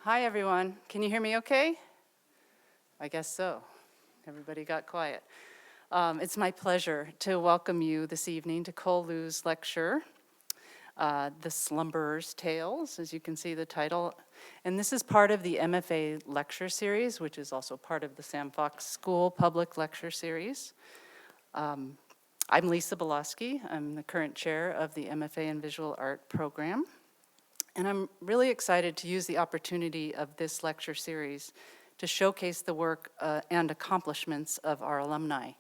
Hi, everyone. Can you hear me okay? I guess so. Everybody got quiet. It's my pleasure to welcome you this evening to Cole Liu's lecture, The Slumberer's Tales, as you can see the title. And this is part of the MFA Lecture Series, which is also part of the Sam Fox School Public Lecture Series. I'm Lisa Belosky. I'm the current chair of the MFA in Visual Art program. And I'm really excited to use the opportunity of this lecture series to showcase the work and accomplishments of our alumni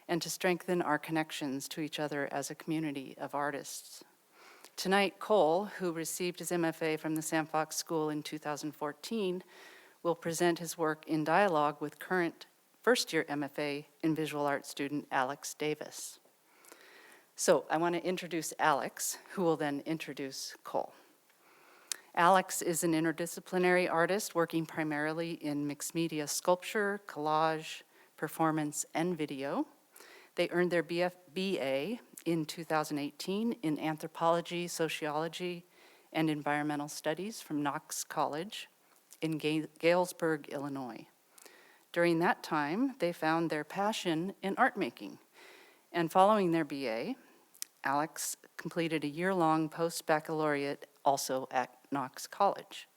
and to strengthen our connections to each other as a community of artists. Tonight, Cole, who received his MFA from the Sam Fox School in 2014, will present his work in dialogue with current first-year MFA in Visual Art student Alex Davis. So I want to introduce Alex, who will then introduce Cole. Alex is an interdisciplinary artist working primarily in mixed media sculpture, collage, performance, and video. They earned their BA in 2018 in anthropology, sociology, and environmental studies from Knox College in Galesburg, Illinois. During that time, they found their passion in art making. And following their BA, Alex completed a year-long post-baccalaureate also at Knox College.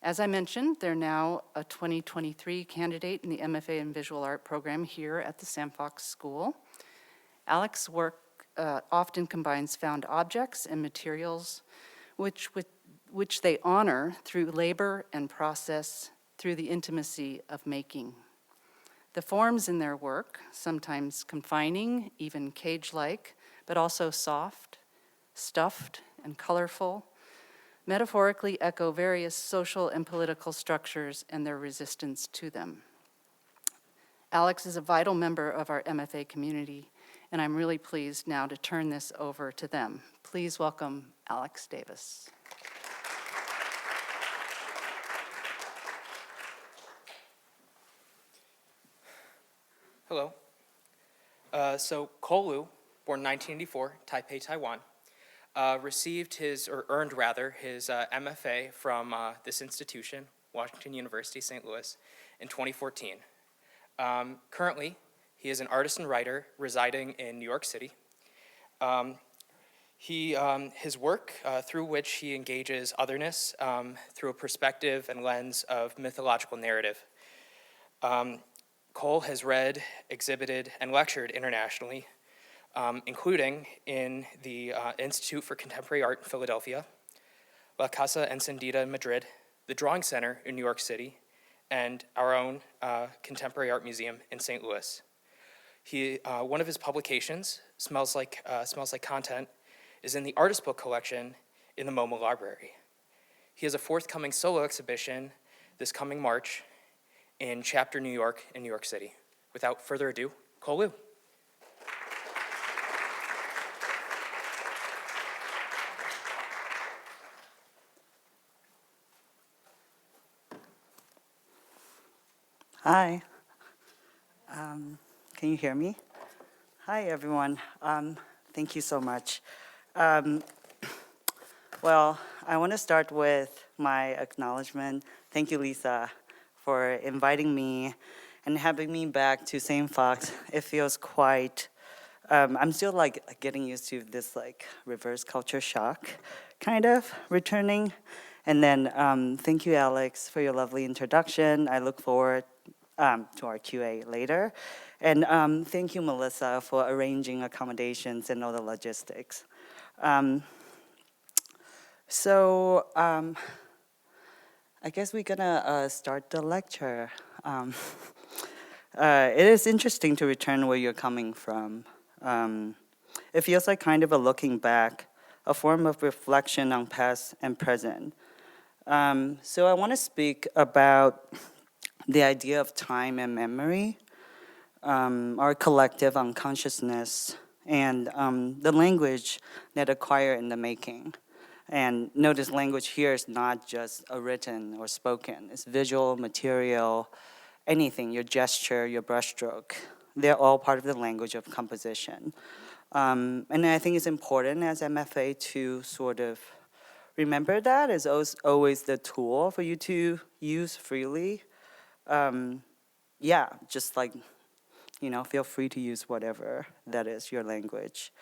As I mentioned, they're now a 2023 candidate in the MFA in Visual Art program here at the Sam Fox School. Alex's work often combines found objects and materials which they honor through labor and process through the intimacy of making. The forms in their work, sometimes confining, even cage-like, but also soft, stuffed, and colorful, metaphorically echo various social and political structures and their resistance to them. Alex is a vital member of our MFA community, and I'm really pleased now to turn this over to them. Please welcome Alex Davis. Hello. So Cole Liu, born 1984, Taipei, Taiwan, earned his MFA from this institution, Washington University, St. Louis, in 2014. Currently, he is an artist and writer residing in New York City. His work, through which he engages otherness through a perspective and lens of mythological narrative. Cole has read, exhibited, and lectured internationally, including in the Institute for Contemporary Art in Philadelphia, La Casa Encendida in Madrid, the Drawing Center in New York City, and our own Contemporary Art Museum in St. Louis. One of his publications, Smells Like Content, is in the Artist Book collection in the MoMA Library. He has a forthcoming solo exhibition this coming March in Chapter New York in New York City. Without further ado, Cole Liu. Hi. Can you hear me? Hi, everyone. Thank you so much. Well, I want to start with my acknowledgement. Thank you, Lisa, for inviting me and having me back to St. Fox. It feels quite, I'm still getting used to this reverse culture shock kind of returning. And then thank you, Alex, for your lovely introduction. I look forward to our QA later. And thank you, Melissa, for arranging accommodations and all the logistics. So I guess we're gonna start the lecture. It is interesting to return where you're coming from. It feels like kind of a looking back, a form of reflection on past and present. So I want to speak about the idea of time and memory, our collective unconsciousness, and the language that acquire in the making. And notice language here is not just a written or spoken. It's visual, material, anything, your gesture, your brushstroke. They're all part of the language of composition. And I think it's important as MFA to sort of remember that is always the tool for you to use freely. Yeah, just like, feel free to use whatever that is your language.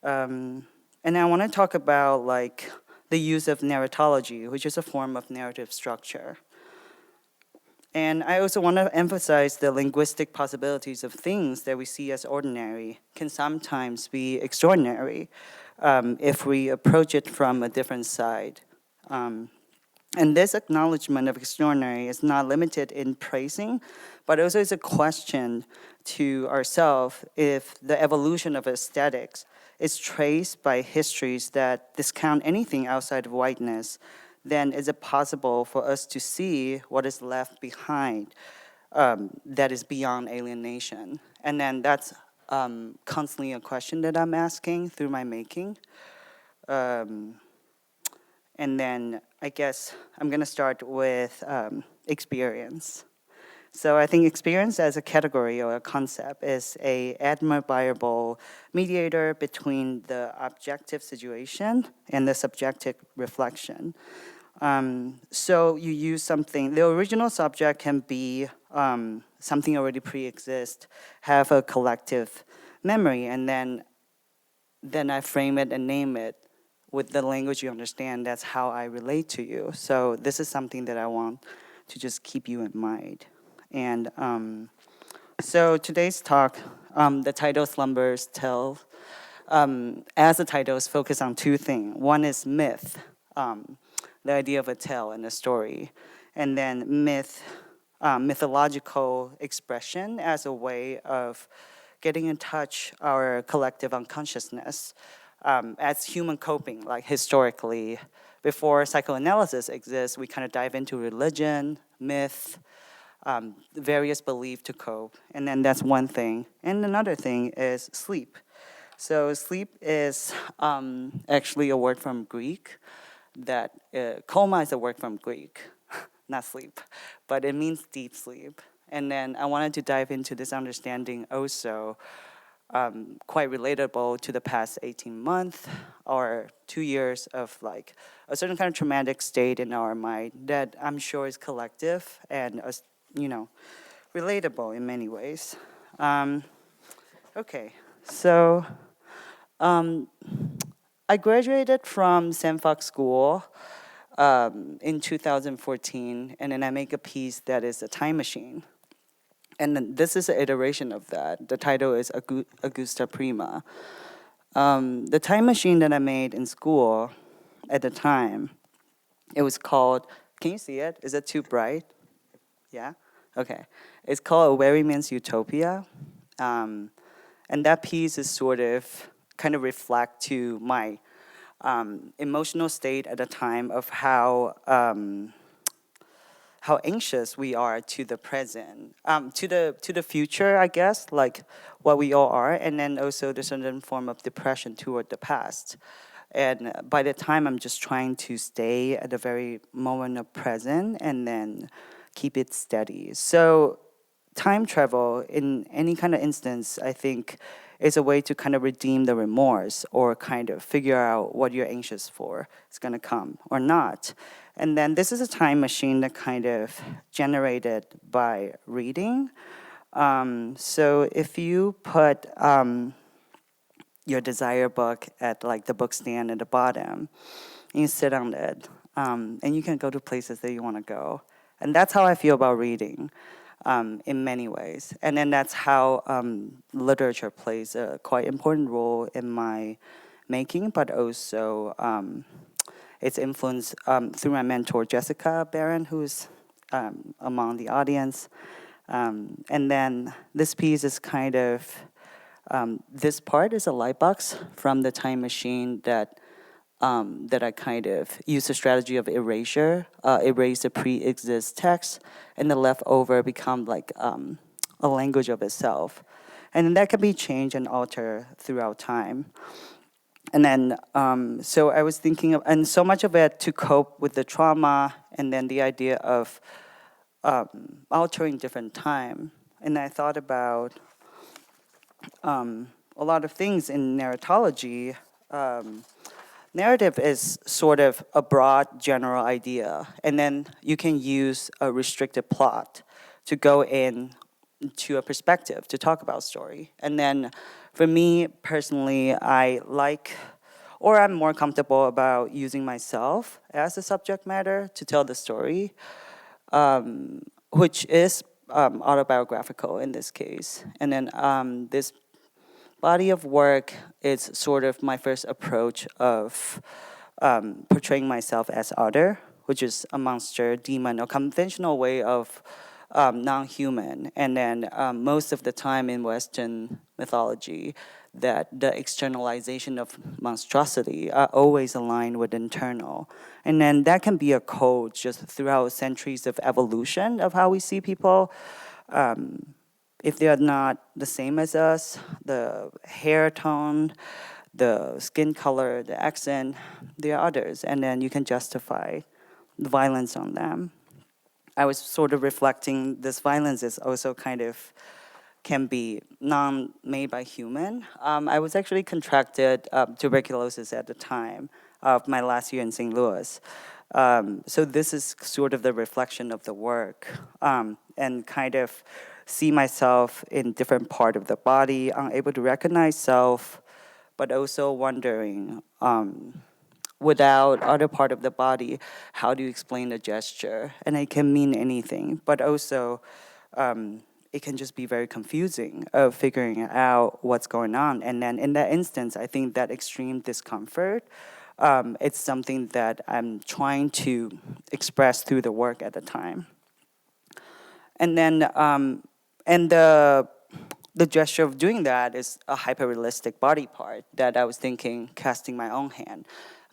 And I want to talk about like the use of narratology, which is a form of narrative structure. And I also want to emphasize the linguistic possibilities of things that we see as ordinary can sometimes be extraordinary if we approach it from a different side. And this acknowledgement of extraordinary is not limited in praising, but also is a question to ourselves if the evolution of aesthetics is traced by histories that discount anything outside of whiteness, then is it possible for us to see what is left behind that is beyond alienation? And then that's constantly a question that I'm asking through my making. And then I guess I'm going to start with experience. So I think experience as a category or a concept is a admirable mediator between the objective situation and the subjective reflection. So you use something, the original subject can be something already pre-exist, have a collective memory, and then I frame it and name it with the language you understand. That's how I relate to you. So this is something that I want to just keep you in mind. And so today's talk, the title Slumberer's Tale, as the title is focused on two things. One is myth, the idea of a tale and a story, and then mythological expression as a way of getting in touch our collective unconsciousness as human coping, like historically. Before psychoanalysis exists, we kind of dive into religion, myth, various beliefs to cope, and then that's one thing. And another thing is sleep. So sleep is actually a word from Greek that coma is a word from Greek, not sleep, but it means deep sleep. And then I wanted to dive into this understanding also, quite relatable to the past 18 months or 2 years of like a certain kind of traumatic state in our mind that I'm sure is collective and relatable in many ways. Okay, so I graduated from San Fox School in 2014, and then I make a piece that is a time machine. And then this is an iteration of that. The title is Augusta Prima. The time machine that I made in school at the time, it was called, can you see it? Is it too bright? Yeah? Okay. It's called A Weary Man's Utopia. And that piece is sort of kind of reflect to my emotional state at the time of how anxious we are to the present, to the future, I guess, like what we all are, and then also there's a certain form of depression toward the past. And by the time I'm just trying to stay at the very moment of present and then keep it steady. So time travel in any kind of instance, I think, is a way to kind of redeem the remorse or kind of figure out what you're anxious for is going to come or not. And then this is a time machine that kind of generated by reading. So if you put your desire book at like the book stand at the bottom, and you sit on it, and you can go to places that you want to go. And that's how I feel about reading. In many ways. And then that's how literature plays a quite important role in my making, but also it's influenced through my mentor, Jessica Barron, who's among the audience. And then this piece is kind of, this part is a light box from the time machine that I kind of use the strategy of erasure, erase the pre-exist text, and the leftover become like a language of itself. And that can be changed and altered throughout time. And then, so I was thinking of, and so much of it to cope with the trauma, and then the idea of altering different time. And I thought about a lot of things in narratology, narrative is sort of a broad general idea, and then you can use a restricted plot to go in to a perspective to talk about story. And then for me personally, I like, or I'm more comfortable about using myself as a subject matter to tell the story, which is autobiographical in this case. And then this body of work is sort of my first approach of portraying myself as other, which is a monster, demon, a conventional way of non-human. And then most of the time in Western mythology, that the externalization of monstrosity are always aligned with internal. And then that can be a code just throughout centuries of evolution of how we see people. If they are not the same as us, the hair tone, the skin color, the accent, they are others, and then you can justify the violence on them. I was sort of reflecting this violence is also kind of can be non-made by human. I was actually contracted tuberculosis at the time of my last year in St. Louis. So this is sort of the reflection of the work, and kind of see myself in different part of the body, unable to recognize self, but also wondering, without other part of the body, how do you explain the gesture? And it can mean anything, but also it can just be very confusing of figuring out what's going on. And then in that instance, I think that extreme discomfort, it's something that I'm trying to express through the work at the time. And then, and the gesture of doing that is a hyper-realistic body part that I was thinking casting my own hand,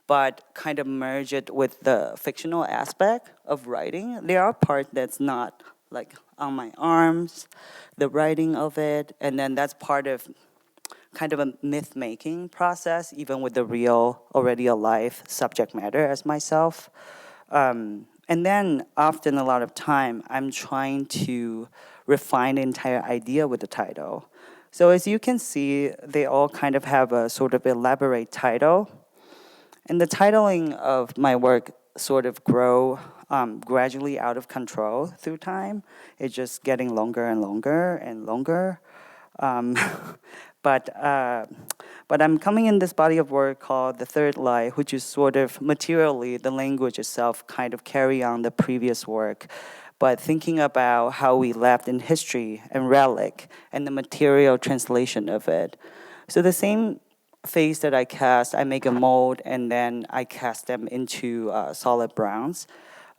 but kind of merge it with the fictional aspect of writing. There are parts that's not like on my arms, the writing of it, and then that's part of kind of a myth-making process, even with the real, already alive subject matter as myself. And then often a lot of time, I'm trying to refine the entire idea with the title. So as you can see, they all kind of have a sort of elaborate title. And the titling of my work sort of grow gradually out of control through time. It's just getting longer and longer and longer. But I'm coming in this body of work called The Third Lie, which is sort of materially the language itself kind of carry on the previous work, but thinking about how we left in history and relic and the material translation of it. So the same face that I cast, I make a mold and then I cast them into solid browns.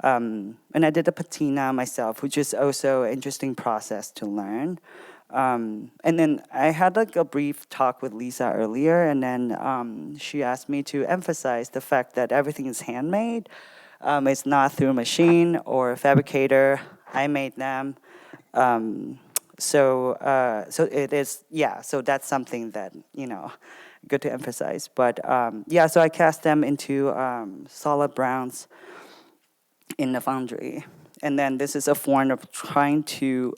And I did a patina myself, which is also an interesting process to learn. And then I had like a brief talk with Lisa earlier, and then she asked me to emphasize the fact that everything is handmade. It's not through a machine or a fabricator. I made them. So it is, yeah, so that's something that, good to emphasize. But so I cast them into solid browns in the foundry. And then this is a form of trying to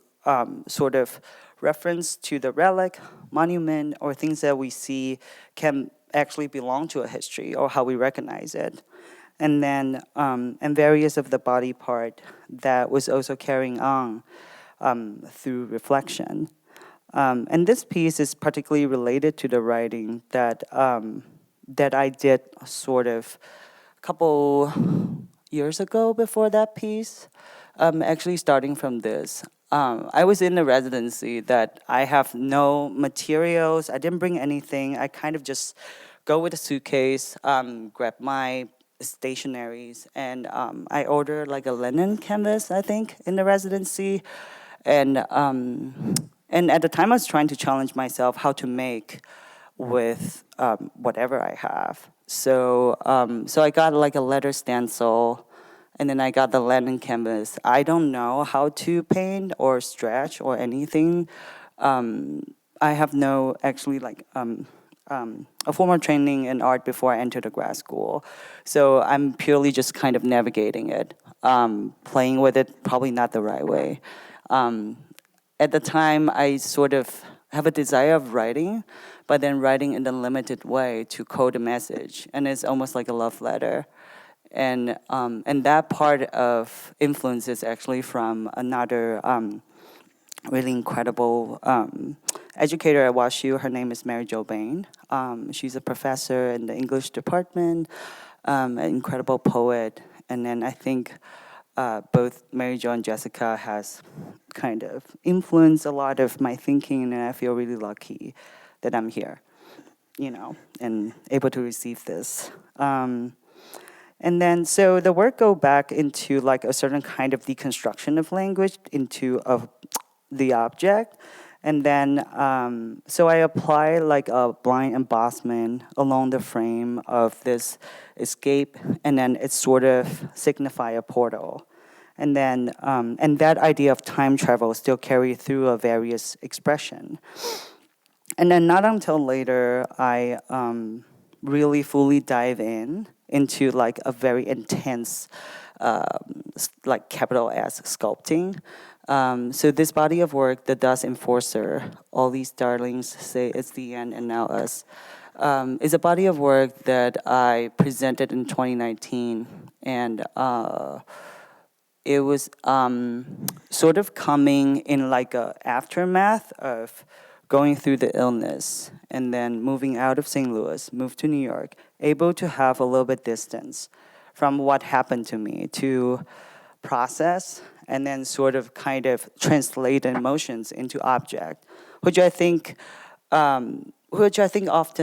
sort of reference to the relic, monument, or things that we see can actually belong to a history or how we recognize it. And then and various of the body part that was also carrying on through reflection. And this piece is particularly related to the writing that I did sort of a couple years ago before that piece. Actually starting from this. I was in a residency that I have no materials. I didn't bring anything. I kind of just go with a suitcase, grab my stationaries, and I ordered like a linen canvas, I think, in the residency. And at the time I was trying to challenge myself how to make with whatever I have. So I got like a letter stencil, and then I got the linen canvas. I don't know how to paint or stretch or anything. I have no actually like a formal training in art before I entered the grad school. So I'm purely just kind of navigating it, playing with it, probably not the right way. At the time, I sort of have a desire of writing, but then writing in a limited way to code a message, and it's almost like a love letter. And that part of influence is actually from another really incredible educator at WashU. Her name is Mary Jo Bain. She's a professor in the English department, an incredible poet. And then I think both Mary Jo and Jessica has kind of influenced a lot of my thinking, and I feel really lucky that I'm here, and able to receive this. And then, so the work go back into like a certain kind of deconstruction of language into the object. And then, so I apply like a blind embossment along the frame of this escape, and then it sort of signify a portal. And then, and that idea of time travel still carry through a various expression. And then not until later, I really fully dive into like a very intense, like capital S sculpting. So this body of work, The Dust Enforcer, All These Darlings Say It's the End and Now Us, is a body of work that I presented in 2019. And it was sort of coming in like a aftermath of going through the illness and then moving out of St. Louis, moved to New York, able to have a little bit distance from what happened to me to process and then sort of kind of translate emotions into object, which I think often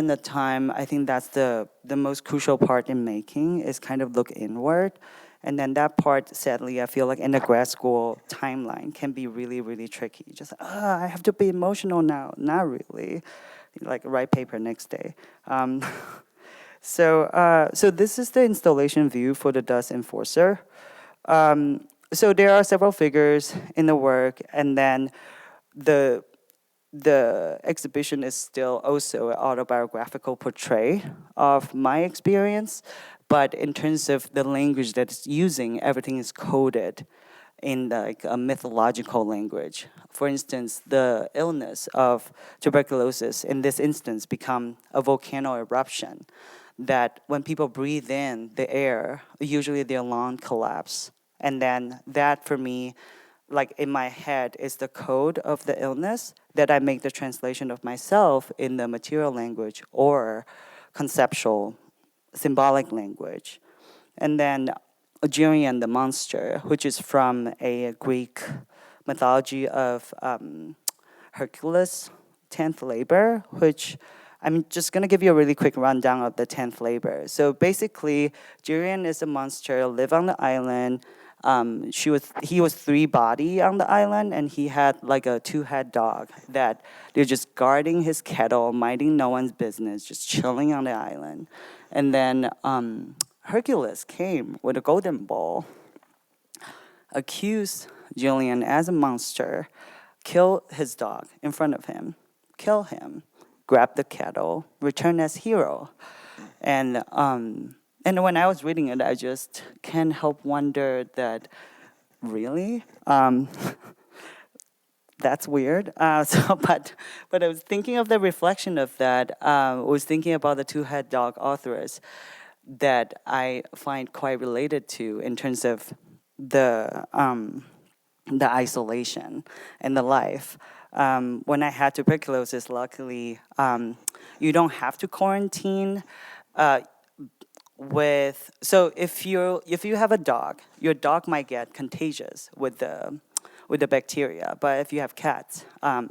the time, I think that's the most crucial part in making is kind of look inward. And then that part, sadly, I feel like in the grad school timeline can be really, really tricky. Just, I have to be emotional now. Not really. Like write paper next day. So this is the installation view for the Dust Enforcer. So there are several figures in the work, and then the exhibition is still also an autobiographical portrait of my experience, but in terms of the language that it's using, everything is coded in like a mythological language. For instance, the illness of tuberculosis in this instance become a volcano eruption that when people breathe in the air, usually their lung collapse. And then that for me, like in my head, is the code of the illness that I make the translation of myself in the material language or conceptual, symbolic language. And then Geryon, the monster, which is from a Greek mythology of Hercules, 10th labor, which I'm just going to give you a really quick rundown of the 10th labor. So basically, Geryon is a monster, live on the island. He was 3-body on the island, and he had like a 2-head dog that they're just guarding his kettle, minding no one's business, just chilling on the island. And then Hercules came with a golden ball, accused Julian as a monster, kill his dog in front of him, kill him, grab the kettle, return as hero. And when I was reading it, I just can't help wonder that, really? That's weird. But I was thinking of the reflection of that. I was thinking about the 2-head dog authors that I find quite related to in terms of the isolation and the life. When I had tuberculosis, luckily, you don't have to quarantine. So if you have a dog, your dog might get contagious with the bacteria. But if you have cats,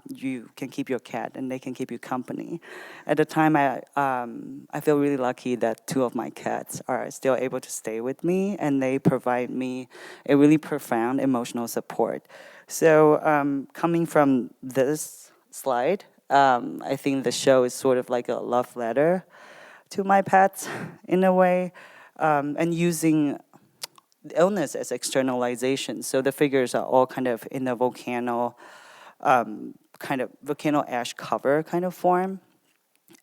you can keep your cat and they can keep you company. At the time, I feel really lucky that 2 of my cats are still able to stay with me, and they provide me a really profound emotional support. So coming from this slide, I think the show is sort of like a love letter to my pets in a way, and using illness as externalization. So the figures are all kind of in the volcano ash cover kind of form.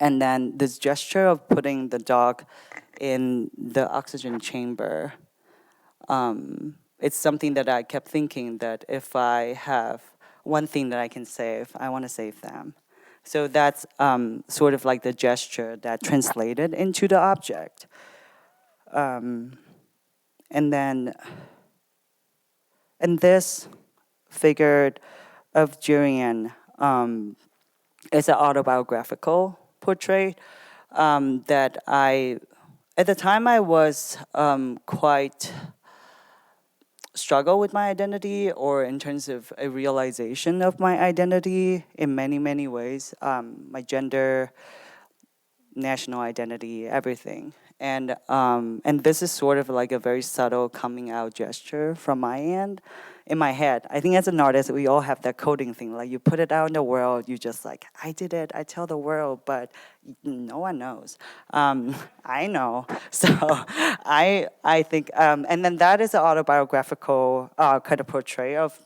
And then this gesture of putting the dog in the oxygen chamber, it's something that I kept thinking that if I have one thing that I can save, I want to save them. So that's sort of like the gesture that translated into the object. And this figure of Jurian is an autobiographical portrait that at the time I was quite struggle with my identity, or in terms of a realization of my identity in many, many ways, my gender, national identity, everything. And this is sort of like a very subtle coming out gesture from my end in my head. I think as an artist, we all have that coding thing. Like you put it out in the world, you just like, I did it, I tell the world, but no one knows. I know. So I think, and then that is an autobiographical kind of portray of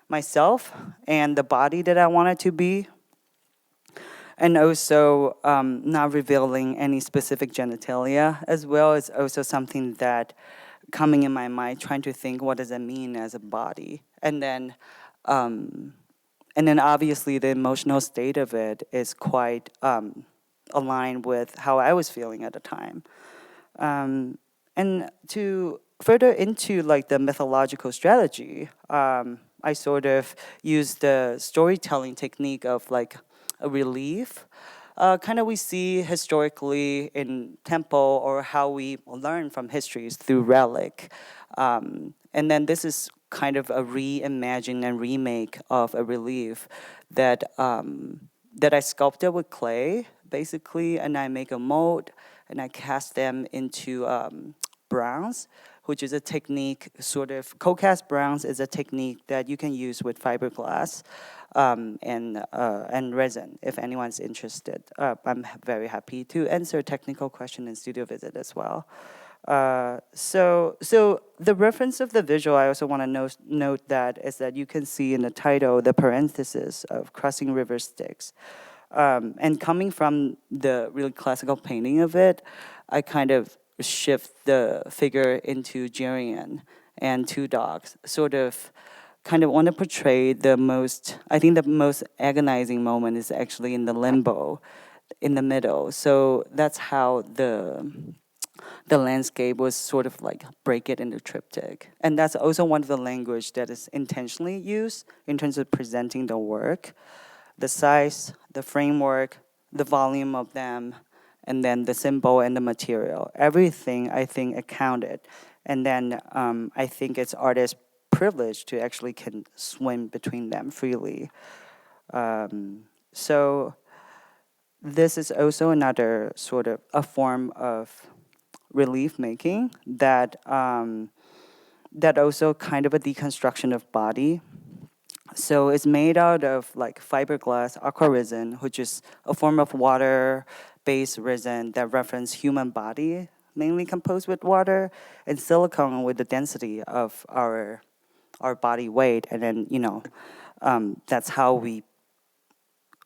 myself and the body that I wanted to be. And also not revealing any specific genitalia as well is also something that coming in my mind, trying to think what does it mean as a body. And then obviously the emotional state of it is quite aligned with how I was feeling at the time. And to further into like the mythological strategy, I sort of used the storytelling technique of like a relief. Kind of we see historically in temple, or how we learn from histories through relic. And then this is kind of a reimagine and remake of a relief that I sculpted with clay, basically, and I make a mold and I cast them into bronze, which is a technique, sort of co-cast bronze is a technique that you can use with fiberglass and resin. If anyone's interested, I'm very happy to answer a technical question in studio visit as well. So the reference of the visual, I also want to note that is that you can see in the title the parenthesis of crossing river Styx. And coming from the really classical painting of it, I kind of shift the figure into Jurian and two dogs, sort of kind of want to portray the most agonizing moment is actually in the limbo in the middle. So that's how the landscape was sort of like break it into triptych. And that's also one of the language that is intentionally used in terms of presenting the work, the size, the framework, the volume of them, and then the symbol and the material. Everything, I think, accounted. And then I think it's artist privilege to actually can swim between them freely. So this is also another sort of a form of relief making that also kind of a deconstruction of body. So it's made out of like fiberglass aqua resin, which is a form of water-based resin that reference human body, mainly composed with water, and silicone with the density of our body weight. And then, that's how we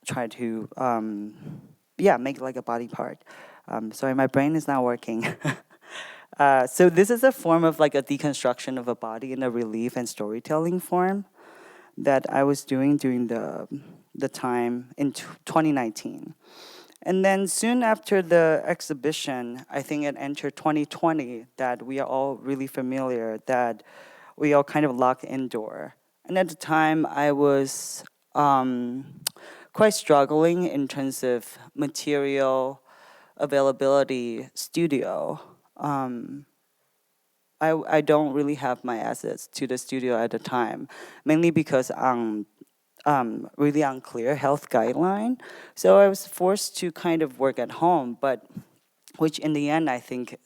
try to, make like a body part. Sorry, my brain is not working. So this is a form of like a deconstruction of a body in a relief and storytelling form that I was doing during the time in 2019. And then soon after the exhibition, I think it entered 2020, that we are all really familiar, that we all kind of locked indoor. And at the time, I was quite struggling in terms of material availability studio. I don't really have my assets to the studio at the time, mainly because really unclear health guideline. So I was forced to kind of work at home, but which in the end I think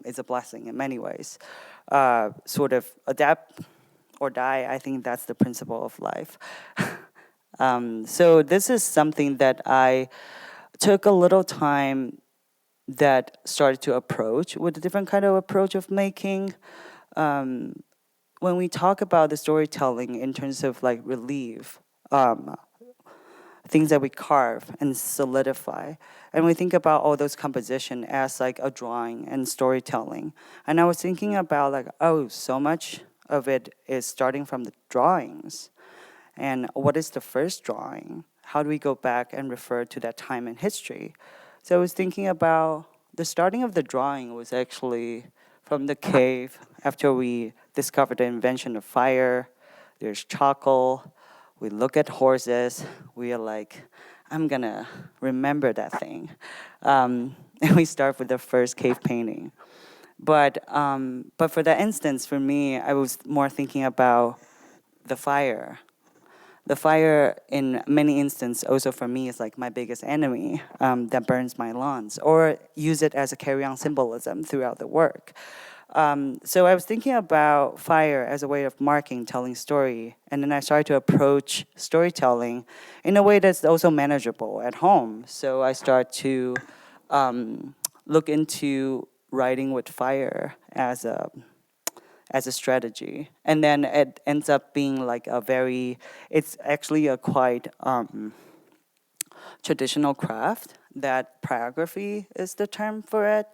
is a blessing in many ways. Sort of adapt or die, I think that's the principle of life. So this is something that I took a little time that started to approach with a different kind of approach of making. When we talk about the storytelling in terms of like relief, things that we carve and solidify, and we think about all those composition as like a drawing and storytelling. And I was thinking about like, so much of it is starting from the drawings. And what is the first drawing? how do we go back and refer to that time in history? So I was thinking about the starting of the drawing was actually from the cave after we discovered the invention of fire. There's charcoal. We look at horses. We are like, I'm gonna remember that thing. And we start with the first cave painting. But for that instance, for me, I was more thinking about the fire. The fire, in many instances, also for me, is like my biggest enemy that burns my lawns, or use it as a carry-on symbolism throughout the work. So I was thinking about fire as a way of marking, telling story, and then I started to approach storytelling in a way that's also manageable at home. So I start to look into writing with fire as a strategy, and then it ends up being like it's actually a quite traditional craft. That pyrography is the term for it.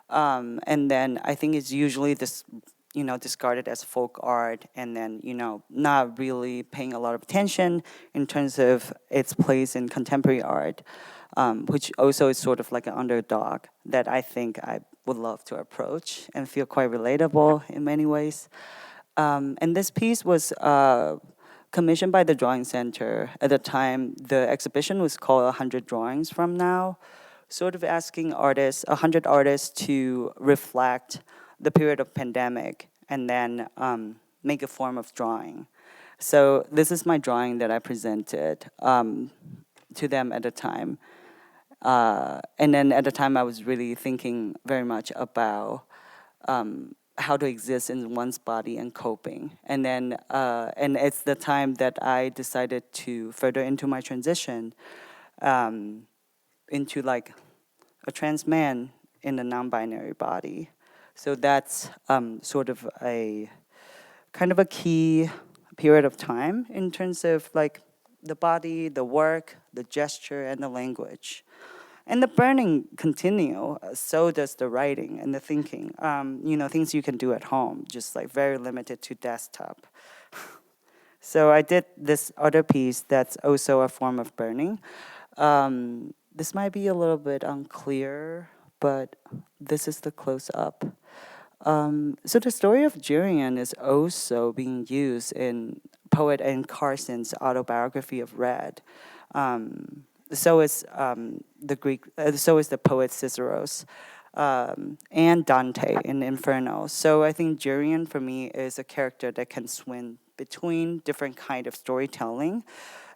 And then I think it's usually discarded as folk art, and then not really paying a lot of attention in terms of its place in contemporary art, which also is sort of like an underdog that I think I would love to approach and feel quite relatable in many ways. And this piece was commissioned by the Drawing Center. At the time, the exhibition was called 100 Drawings From Now, sort of asking 100 artists to reflect the period of pandemic and then make a form of drawing. So this is my drawing that I presented to them at the time. And then at the time, I was really thinking very much about how to exist in one's body and coping. And then, and it's the time that I decided to further into my transition into like a trans man in a non-binary body. So that's sort of a kind of a key period of time in terms of like the body, the work, the gesture, and the language. And the burning continue, so does the writing and the thinking. Things you can do at home, just like very limited to desktop. So I did this other piece that's also a form of burning. This might be a little bit unclear, but this is the close-up. So the story of Jurian is also being used in poet Anne Carson's autobiography of Red. So is the poet Cicero's, and Dante in Inferno. So I think Jurian for me is a character that can swing between different kind of storytelling,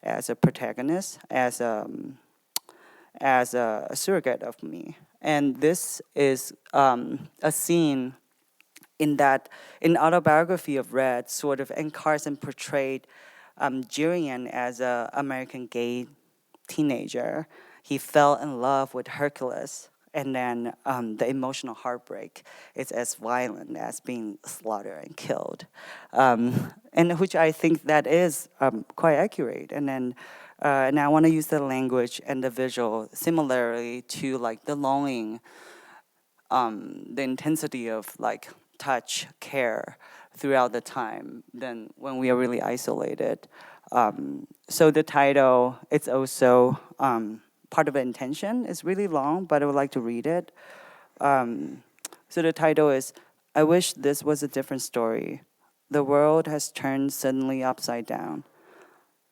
as a protagonist, as a surrogate of me. And this is a scene in autobiography of Red, sort of, and Carson portrayed Jurian as an American gay teenager. He fell in love with Hercules, and then the emotional heartbreak is as violent as being slaughtered and killed, and which I think that is quite accurate. And then and I want to use the language and the visual similarly to like the longing, the intensity of like touch, care throughout the time than when we are really isolated. So the title, it's also part of the intention. It's really long, but I would like to read it. So the title is, I wish this was a different story. The world has turned suddenly upside down.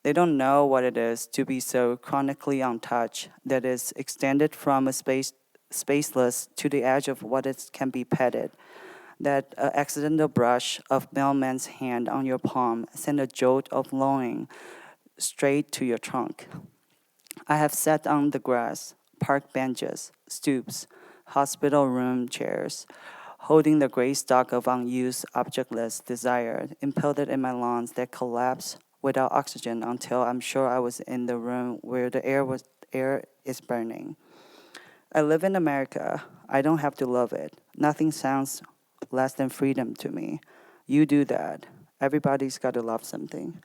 They don't know what it is to be so chronically untouched that is extended from a spaceless to the edge of what it can be petted. That accidental brush of mailman's hand on your palm sent a jolt of longing straight to your trunk. I have sat on the grass, park benches, stoops, hospital room chairs, holding the gray stalk of unused, objectless desire, impaled in my lungs that collapse without oxygen until I'm sure I was in the room where the air is burning. I live in America. I don't have to love it. Nothing sounds less than freedom to me. You do that. Everybody's got to love something.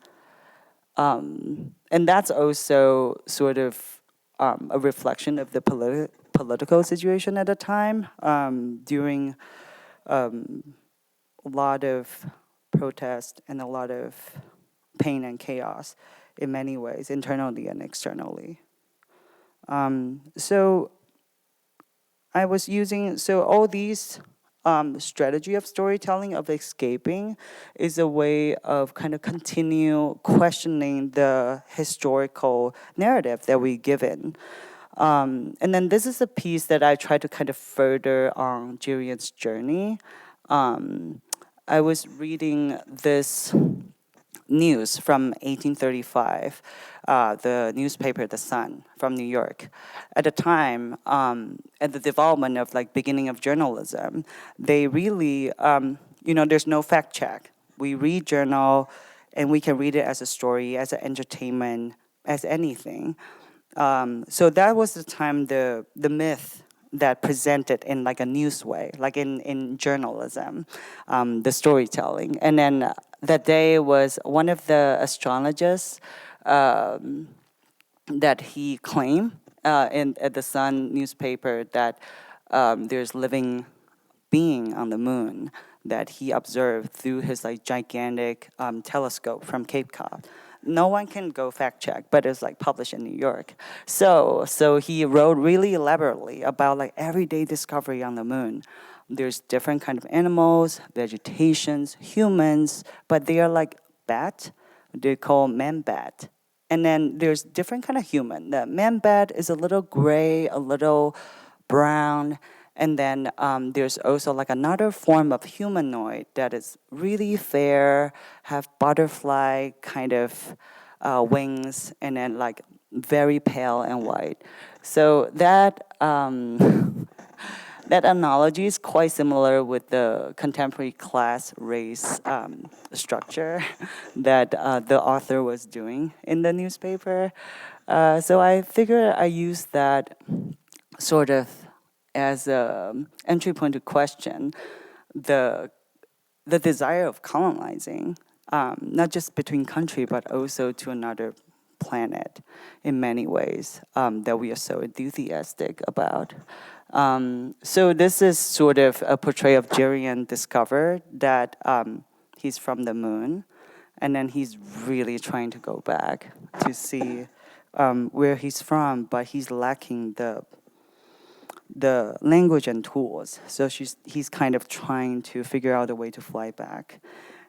And that's also sort of a reflection of the political situation at the time, during a lot of protest and a lot of pain and chaos in many ways, internally and externally. So I was using, so all these strategy of storytelling, of escaping, is a way of kind of continue questioning the historical narrative that we given. And then this is a piece that I try to kind of further on Jirian's journey. I was reading this news from 1835, the newspaper The Sun from New York. At the time, at the development of like beginning of journalism, they really, there's no fact check. We read journal and we can read it as a story, as an entertainment, as anything. So that was the time the myth that presented in like a news way, like in journalism, the storytelling. And then that day was one of the astrologers that he claimed at the Sun newspaper that there's living being on the moon that he observed through his like gigantic telescope from Cape Cod. No one can go fact check, but it's like published in New York. So he wrote really elaborately about like everyday discovery on the moon. There's different kind of animals, vegetations, humans, but they are like bat. They call man bat. And then there's different kind of human. The man bat is a little gray, a little brown. And then there's also like another form of humanoid that is really fair, have butterfly kind of wings, and then like very pale and white. So that that analogy is quite similar with the contemporary class race structure that the author was doing in the newspaper. So I figured I used that sort of as an entry point to question the desire of colonizing, not just between country, but also to another planet in many ways that we are so enthusiastic about. So this is sort of a portrayal of Jirian discovered that he's from the moon, and then he's really trying to go back to see where he's from, but he's lacking the language and tools. So he's kind of trying to figure out a way to fly back.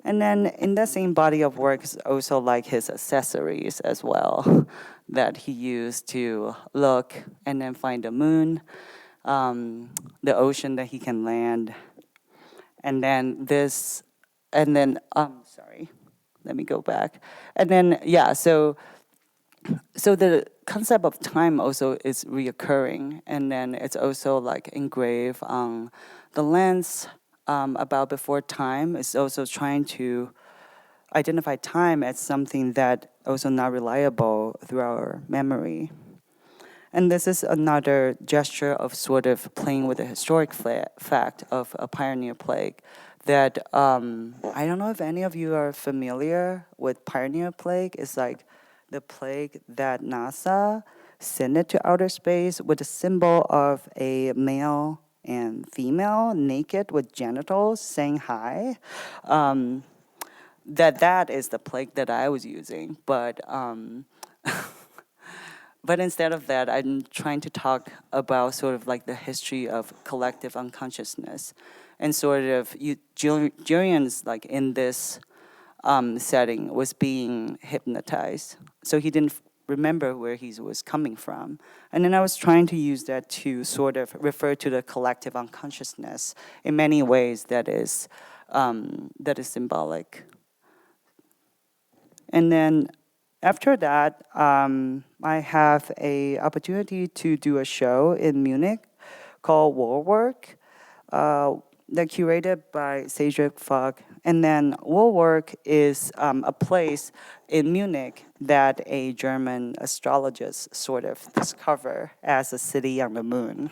And then in that same body of work is also like his accessories as well that he used to look and then find the moon, the ocean that he can land. And then let me go back. And then, so the concept of time also is reoccurring, and then it's also like engraved on the lens about before time. It's also trying to identify time as something that also not reliable through our memory. And this is another gesture of sort of playing with the historic fact of a pioneer plague that I don't know if any of you are familiar with pioneer plague. It's like the plague that NASA sent it to outer space with a symbol of a male and female naked with genitals saying hi. That is the plague that I was using, but but instead of that, I'm trying to talk about sort of like the history of collective unconsciousness, and sort of Julian's like in this setting was being hypnotized, so he didn't remember where he was coming from, and then I was trying to use that to sort of refer to the collective unconsciousness in many ways that is symbolic. And then after that, I have a opportunity to do a show in Munich called Woolwork, that curated by Cedric Fogg. And then Woolwork is a place in Munich that a German astrologist sort of discovered as a city on the moon.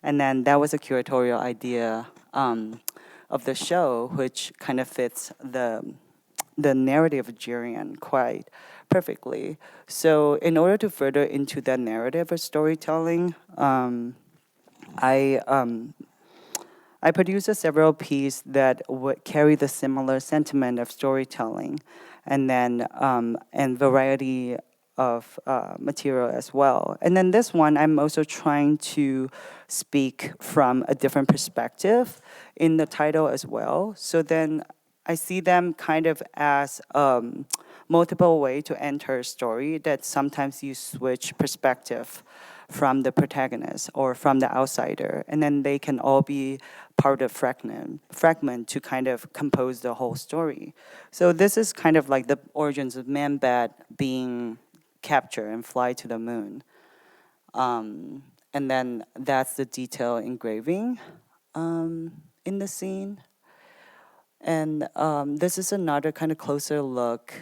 And then that was a curatorial idea of the show, which kind of fits the narrative of Jirian quite perfectly. So in order to further into that narrative of storytelling, I I produced several pieces that would carry the similar sentiment of storytelling, and then and variety of material as well. And then this one, I'm also trying to speak from a different perspective in the title as well. So then I see them kind of as multiple way to enter a story, that sometimes you switch perspective from the protagonist or from the outsider, and then they can all be part of fragment to kind of compose the whole story. So this is kind of like the origins of Man-Bat being captured and fly to the moon. And then that's the detail engraving in the scene. And this is another kind of closer look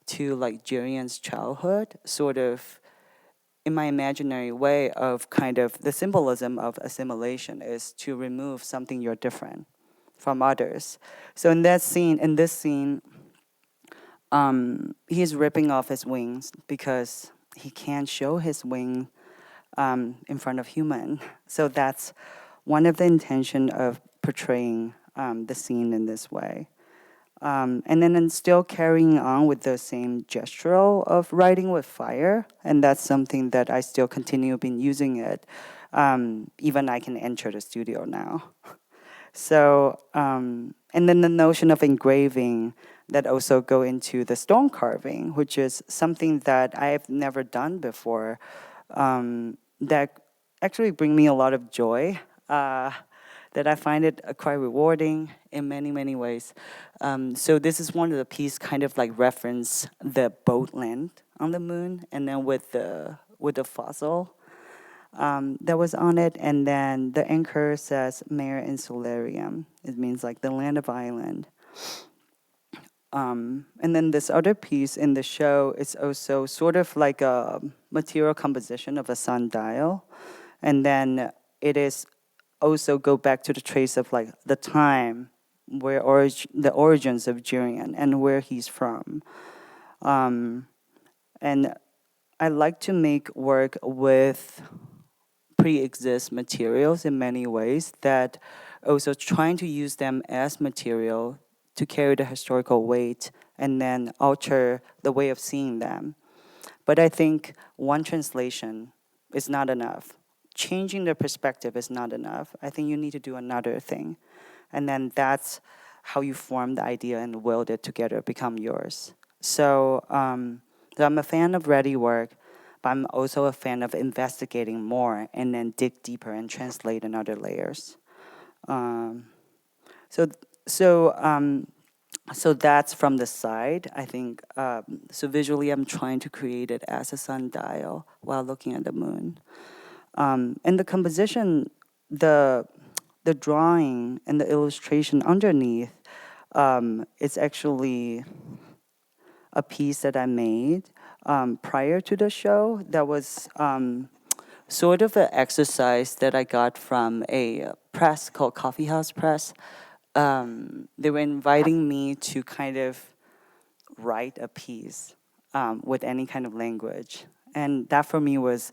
to like Jurian's childhood, sort of in my imaginary way of kind of the symbolism of assimilation is to remove something you're different from others. So in this scene, he's ripping off his wings because he can't show his wing in front of human. So that's one of the intention of portraying the scene in this way. And then still carrying on with the same gestural of writing with fire, and that's something that I still continue been using it. Even I can enter the studio now. So, and then the notion of engraving that also go into the stone carving, which is something that I have never done before, that actually bring me a lot of joy. That I find it quite rewarding in many, many ways. So this is one of the pieces kind of like reference the boat land on the moon, and then with the fossil that was on it, and then the anchor says Mare Insularium. It means like the land of island. And then this other piece in the show is also sort of like a material composition of a sundial, and then it is also go back to the trace of like the time where the origins of Jurian and where he's from. And I like to make work with pre-exist materials in many ways, that also trying to use them as material to carry the historical weight and then alter the way of seeing them. But I think one translation is not enough. Changing the perspective is not enough. I think you need to do another thing. And then that's how you form the idea and wield it together, become yours. So I'm a fan of ready work, but I'm also a fan of investigating more and then dig deeper and translate in other layers. So that's from the side, I think. So visually, I'm trying to create it as a sundial while looking at the moon. And the composition, the drawing and the illustration underneath, it's actually a piece that I made prior to the show. That was sort of an exercise that I got from a press called Coffee House Press. They were inviting me to kind of write a piece with any kind of language. And that for me was,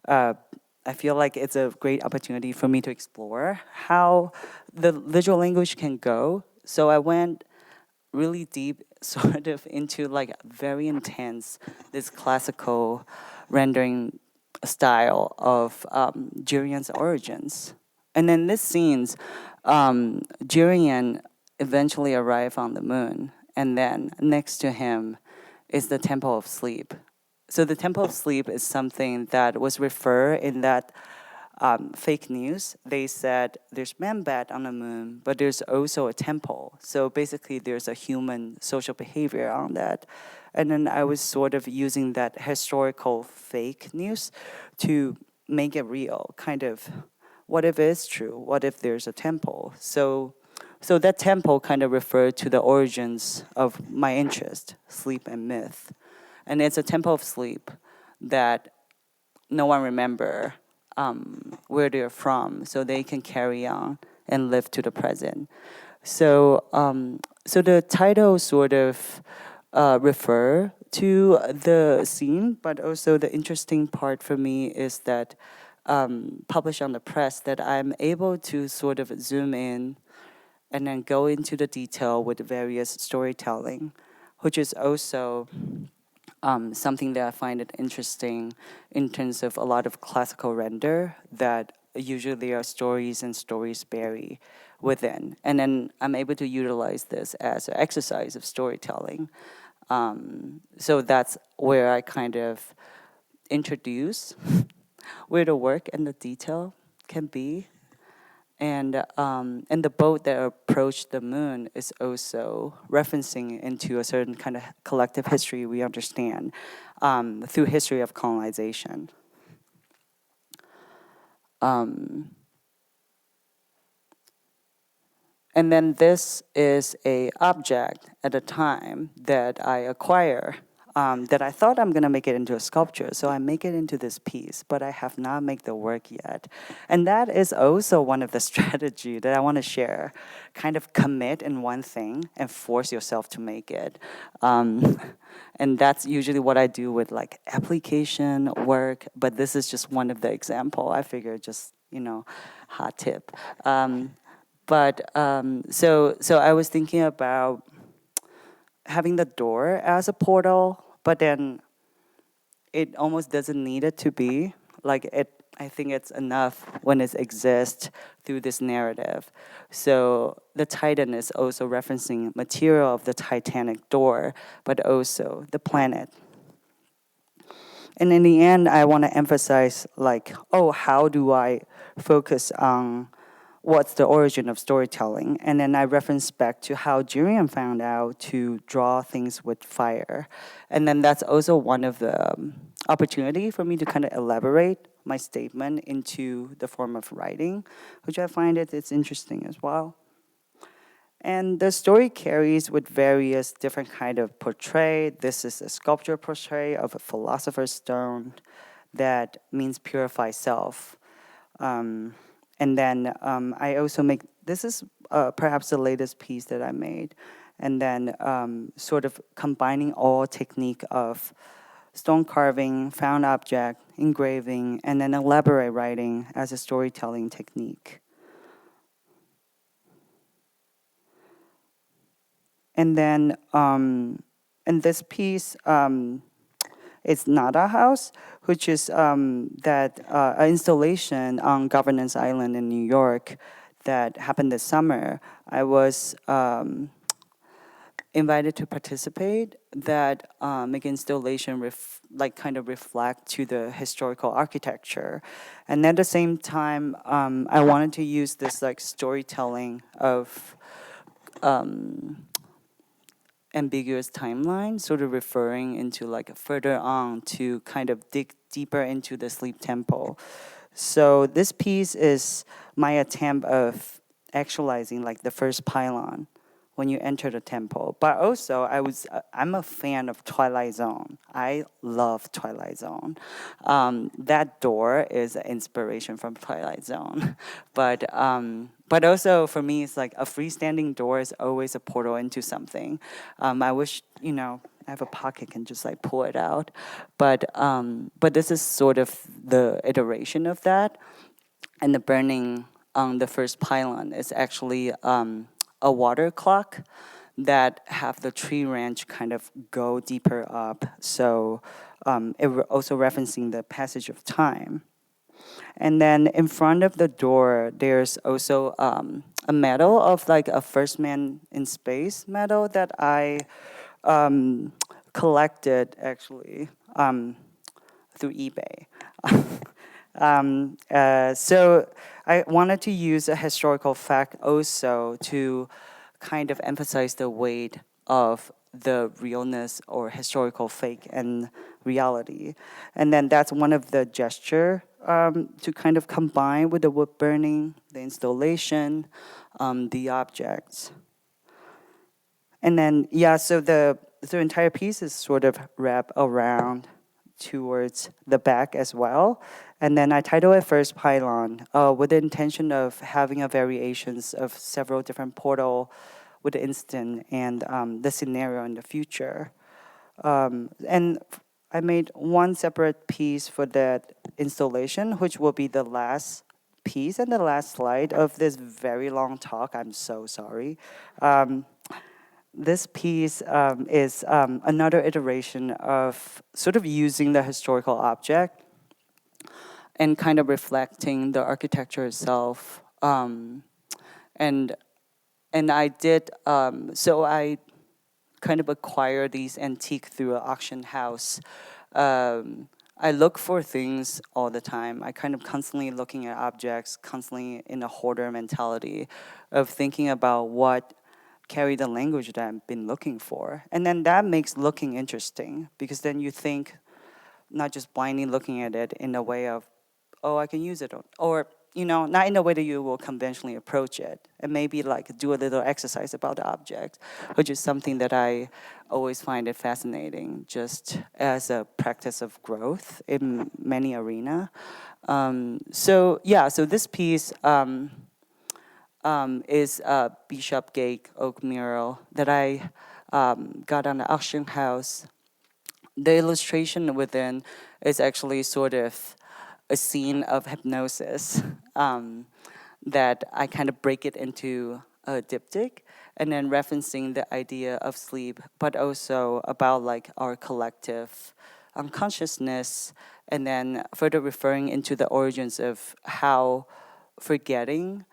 I feel like it's a great opportunity for me to explore how the visual language can go. So I went really deep sort of into like very intense, this classical rendering style of Jurian's origins. And then this scenes, Jurian eventually arrived on the moon, and then next to him is the Temple of Sleep. So the Temple of Sleep is something that was referred in that fake news. They said there's Man-Bat on the moon, but there's also a temple. So basically there's a human social behavior on that. And then I was sort of using that historical fake news to make it real, kind of, what if it's true? What if there's a temple? So that temple kind of referred to the origins of my interest, sleep and myth. And it's a temple of sleep that no one remember where they're from, so they can carry on and live to the present. So the title sort of refer to the scene, but also the interesting part for me is that published on the press that I'm able to sort of zoom in and then go into the detail with various storytelling, which is also something that I find it interesting in terms of a lot of classical render that usually there are stories and stories bury within. And then I'm able to utilize this as an exercise of storytelling. So that's where I kind of introduce where the work and the detail can be. And the boat that approached the moon is also referencing into a certain kind of collective history we understand through history of colonization. And then this is a object at a time that I acquire that I thought I'm gonna make it into a sculpture. So I make it into this piece, but I have not made the work yet. And that is also one of the strategy that I wanna share. Kind of commit in one thing and force yourself to make it. And that's usually what I do with like application work, but this is just one of the example. I figure just, hot tip. So I was thinking about having the door as a portal, but then it almost doesn't need it to be. I think it's enough when it exists through this narrative. So the Titan is also referencing material of the Titanic door, but also the planet. And in the end, I want to emphasize how do I focus on what's the origin of storytelling? And then I reference back to how Jurian found out to draw things with fire. And then that's also one of the opportunity for me to kind of elaborate my statement into the form of writing, which I find it's interesting as well. And the story carries with various different kind of portrait. This is a sculpture portrait of a philosopher's stone that means purify self. And then I also make, this is perhaps the latest piece that I made. And then sort of combining all technique of stone carving, found object, engraving, and then elaborate writing as a storytelling technique. And then in this piece, it's Nada House, which is an installation on Governance Island in New York that happened this summer. I was invited to participate that make installation kind of reflect to the historical architecture. And at the same time, I wanted to use this like storytelling of ambiguous timeline, sort of referring into like further on to kind of dig deeper into the sleep temple. So this piece is my attempt of actualizing like the first pylon when you enter the temple. But also I'm a fan of Twilight Zone. I love Twilight Zone. That door is an inspiration from Twilight Zone. But also for me, it's like a freestanding door is always a portal into something. I wish, I have a pocket can just like pull it out. But this is sort of the iteration of that. And the burning on the first pylon is actually a water clock that have the tree branch kind of go deeper up. So it also referencing the passage of time. And then in front of the door, there's also a medal of like a first man in space medal that I collected actually through eBay. So I wanted to use a historical fact also to kind of emphasize the weight of the realness or historical fake and reality. And then that's one of the gesture to kind of combine with the wood burning, the installation, the objects. And then, so the entire piece is sort of wrapped around towards the back as well. And then I title it First Pylon with the intention of having a variations of several different portal with the instant and the scenario in the future. And I made one separate piece for that installation, which will be the last piece and the last slide of this very long talk. I'm so sorry. This piece is another iteration of sort of using the historical object and kind of reflecting the architecture itself. And I did, so I kind of acquire these antique through an auction house. I look for things all the time. I kind of constantly looking at objects, constantly in a hoarder mentality of thinking about what carry the language that I've been looking for. And then that makes looking interesting because then you think not just blindly looking at it in a way of, oh, I can use it, or not in a way that you will conventionally approach it, and maybe like do a little exercise about the object, which is something that I always find it fascinating, just as a practice of growth in many arena. So this piece is a Bishop Gate oak mural that I got on the auction house. The illustration within is actually sort of a scene of hypnosis that I kind of break it into a diptych and then referencing the idea of sleep, but also about like our collective unconsciousness, and then further referring into the origins of how forgetting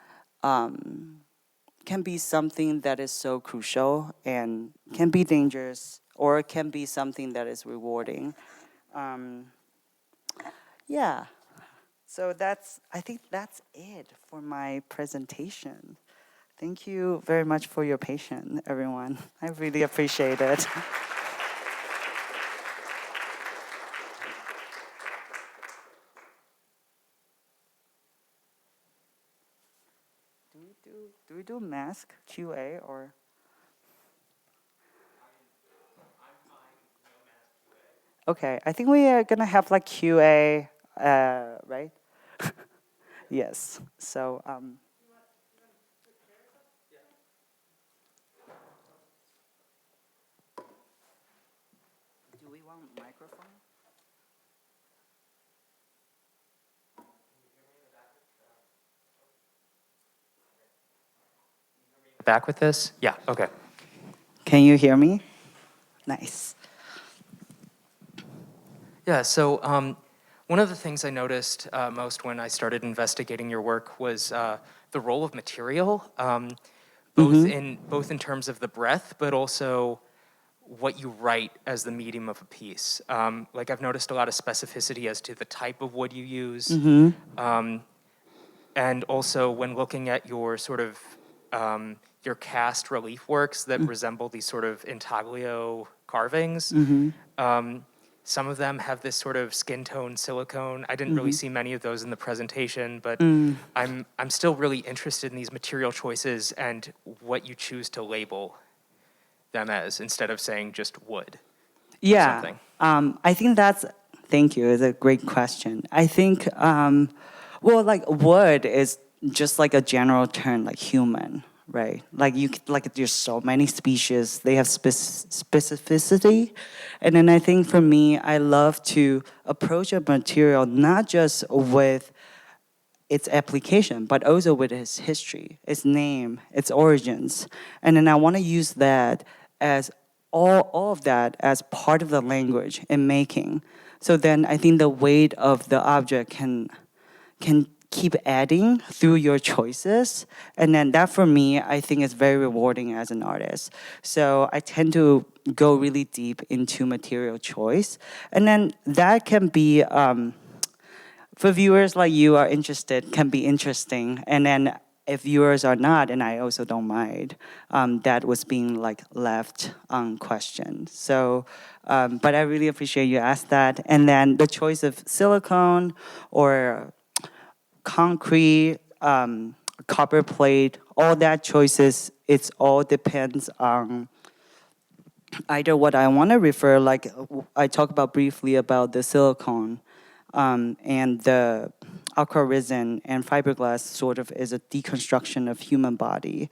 can be something that is so crucial and can be dangerous, or it can be something that is rewarding. Yeah. So I think that's it for my presentation. Thank you very much for your patience, everyone. I really appreciate it. Do we do mask QA or? Okay, I think we are gonna have like QA, right? Yes. So. Do we want microphone? Back with this? Yeah, okay. Can you hear me? Nice. Yeah, so one of the things I noticed most when I started investigating your work was the role of material, both in terms of the breadth, but also what you write as the medium of a piece. Like I've noticed a lot of specificity as to the type of wood you use, and also when looking at your sort of your cast relief works that resemble these sort of intaglio carvings. Some of them have this sort of skin tone silicone. I didn't really see many of those in the presentation, but I'm still really interested in these material choices and what you choose to label them as instead of saying just wood. Yeah. Something. I think thank you, it's a great question. I think, like wood is just like a general term, like human, right? Like there's so many species, they have specificity. And then I think for me, I love to approach a material not just with its application, but also with its history, its name, its origins. And then I want to use that as all of that as part of the language in making. So then I think the weight of the object can keep adding through your choices. And then that for me, I think is very rewarding as an artist. So I tend to go really deep into material choice. And then that can be, for viewers like you are interested, can be interesting. And then if viewers are not, and I also don't mind, that was being like left unquestioned. So, but I really appreciate you asked that. And then the choice of silicone or concrete, copper plate, all that choices, it's all depends on either what I want to refer, like I talked about briefly about the silicone, and the aqua resin and fiberglass sort of is a deconstruction of human body.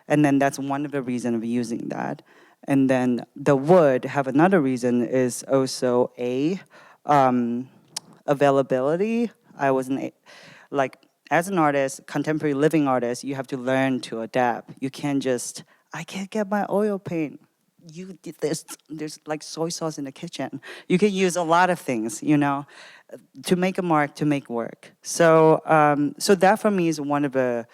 And then that's one of the reasons of using that. And then the would have another reason is also availability. I wasn't like as an artist, contemporary living artist, you have to learn to adapt. You can't just I can't get my oil paint. There's like soy sauce in the kitchen. You can use a lot of things, to make a mark, to make work. So that for me is one of the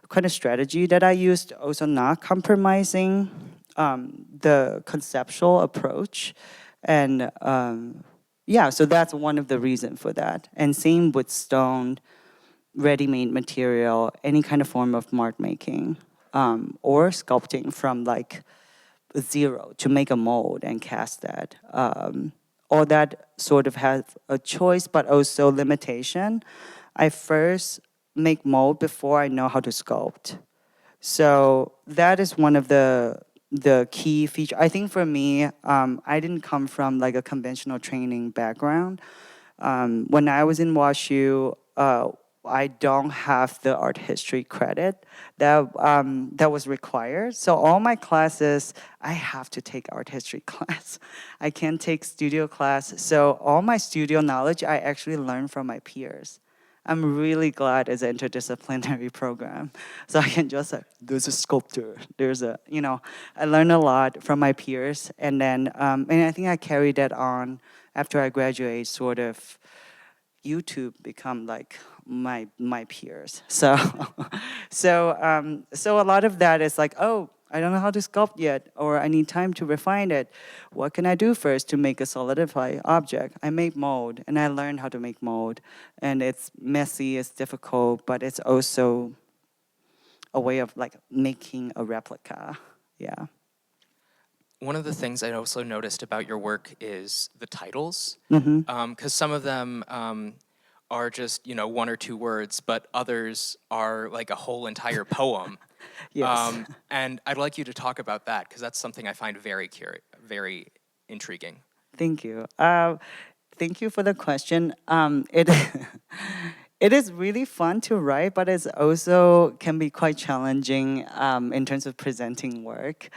kind of strategy that I used. Also, not compromising the conceptual approach, and yeah, so that's one of the reasons for that. And same with stone, ready-made material, any kind of form of mark making, or sculpting from like zero to make a mold and cast that. All that sort of has a choice, but also limitation. I first make mold before I know how to sculpt. So that is one of the key feature. I think for me, I didn't come from like a conventional training background. When I was in WashU, I don't have the art history credit that was required. So all my classes, I have to take art history class. I can't take studio class. So all my studio knowledge, I actually learned from my peers. I'm really glad it's an interdisciplinary program. So I can just there's a sculptor, I learned a lot from my peers. And then, and I think I carried that on after I graduate, sort of YouTube become like my peers. So so a lot of that is like, oh, I don't know how to sculpt yet, or I need time to refine it. What can I do first to make a solidified object? I make mold, and I learned how to make mold. And it's messy, it's difficult, but it's also a way of like making a replica. Yeah. One of the things I also noticed about your work is the titles, Mm-hmm. because some of them are just one or two words, but others are like a whole entire poem. Yes. And I'd like you to talk about that because that's something I find very intriguing. Thank you. Thank you for the question. It it is really fun to write, but it's also can be quite challenging in terms of presenting work.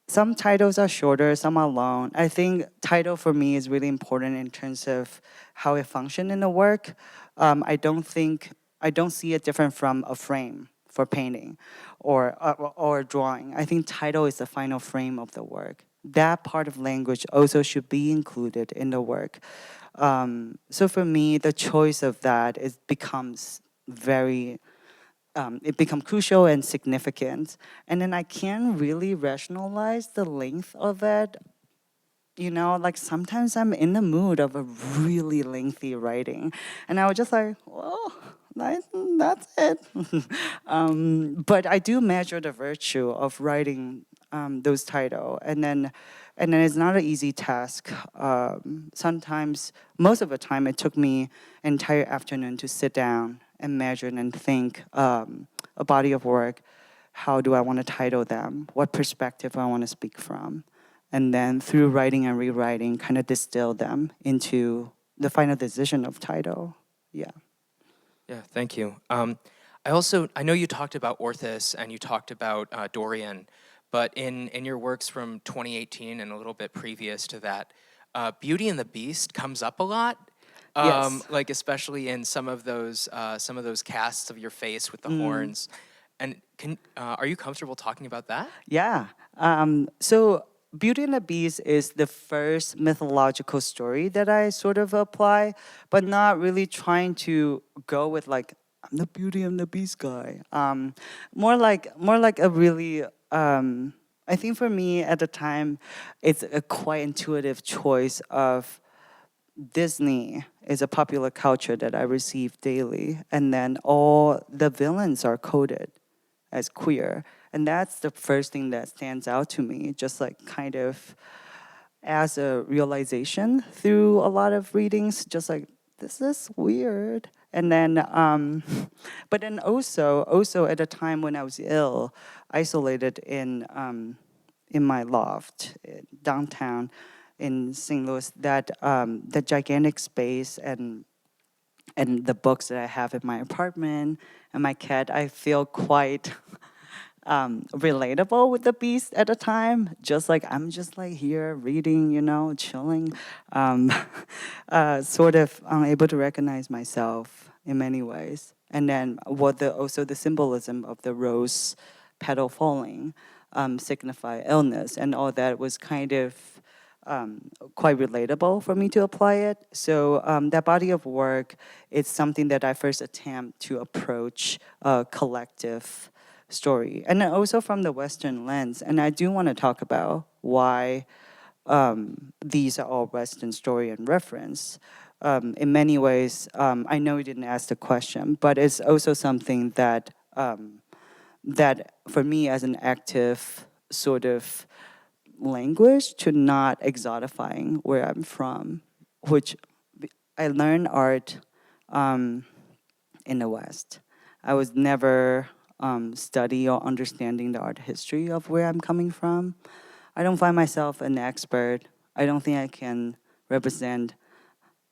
Some titles are shorter, some are long. I think title for me is really important in terms of how it functions in the work. I don't see it different from a frame for painting or drawing. I think title is the final frame of the work. That part of language also should be included in the work. So for me, the choice of that becomes very it becomes crucial and significant. And then I can't really rationalize the length of it. Like sometimes I'm in the mood of a really lengthy writing. And I was just like, well, that's it. But I do measure the virtue of writing those titles. And then it's not an easy task. Sometimes, most of the time, it took me an entire afternoon to sit down and measure and think a body of work. How do I want to title them? What perspective I want to speak from? And then through writing and rewriting, kind of distill them into the final decision of title. Yeah. Yeah, thank you. I know you talked about Orthus and you talked about Dorian, but in your works from 2018 and a little bit previous to that, Beauty and the Beast comes up a lot. Yes. Like especially in some of those casts of your face with the horns. And are you comfortable talking about that? Yeah. So Beauty and the Beast is the first mythological story that I sort of apply, but not really trying to go with like I'm the Beauty and the Beast guy. More like a really. I think for me at the time, it's a quite intuitive choice of Disney is a popular culture that I receive daily, and then all the villains are coded as queer, and that's the first thing that stands out to me, just like kind of as a realization through a lot of readings, just like this is weird. And then, but then also at a time when I was ill, isolated in my loft downtown in St. Louis, that the gigantic space and the books that I have in my apartment and my cat, I feel quite relatable with the beast at the time. Just like I'm just like here reading, chilling, um, sort of unable to recognize myself in many ways. And then also the symbolism of the rose petal falling signify illness, and all that was kind of quite relatable for me to apply it. So that body of work is something that I first attempt to approach a collective story, and then also from the Western lens. And I do want to talk about why these are all Western story and reference. In many ways, I know you didn't ask the question, but it's also something that for me as an active sort of language to not exotifying where I'm from, which I learned art in the West. I was never study or understanding the art history of where I'm coming from. I don't find myself an expert. I don't think I can represent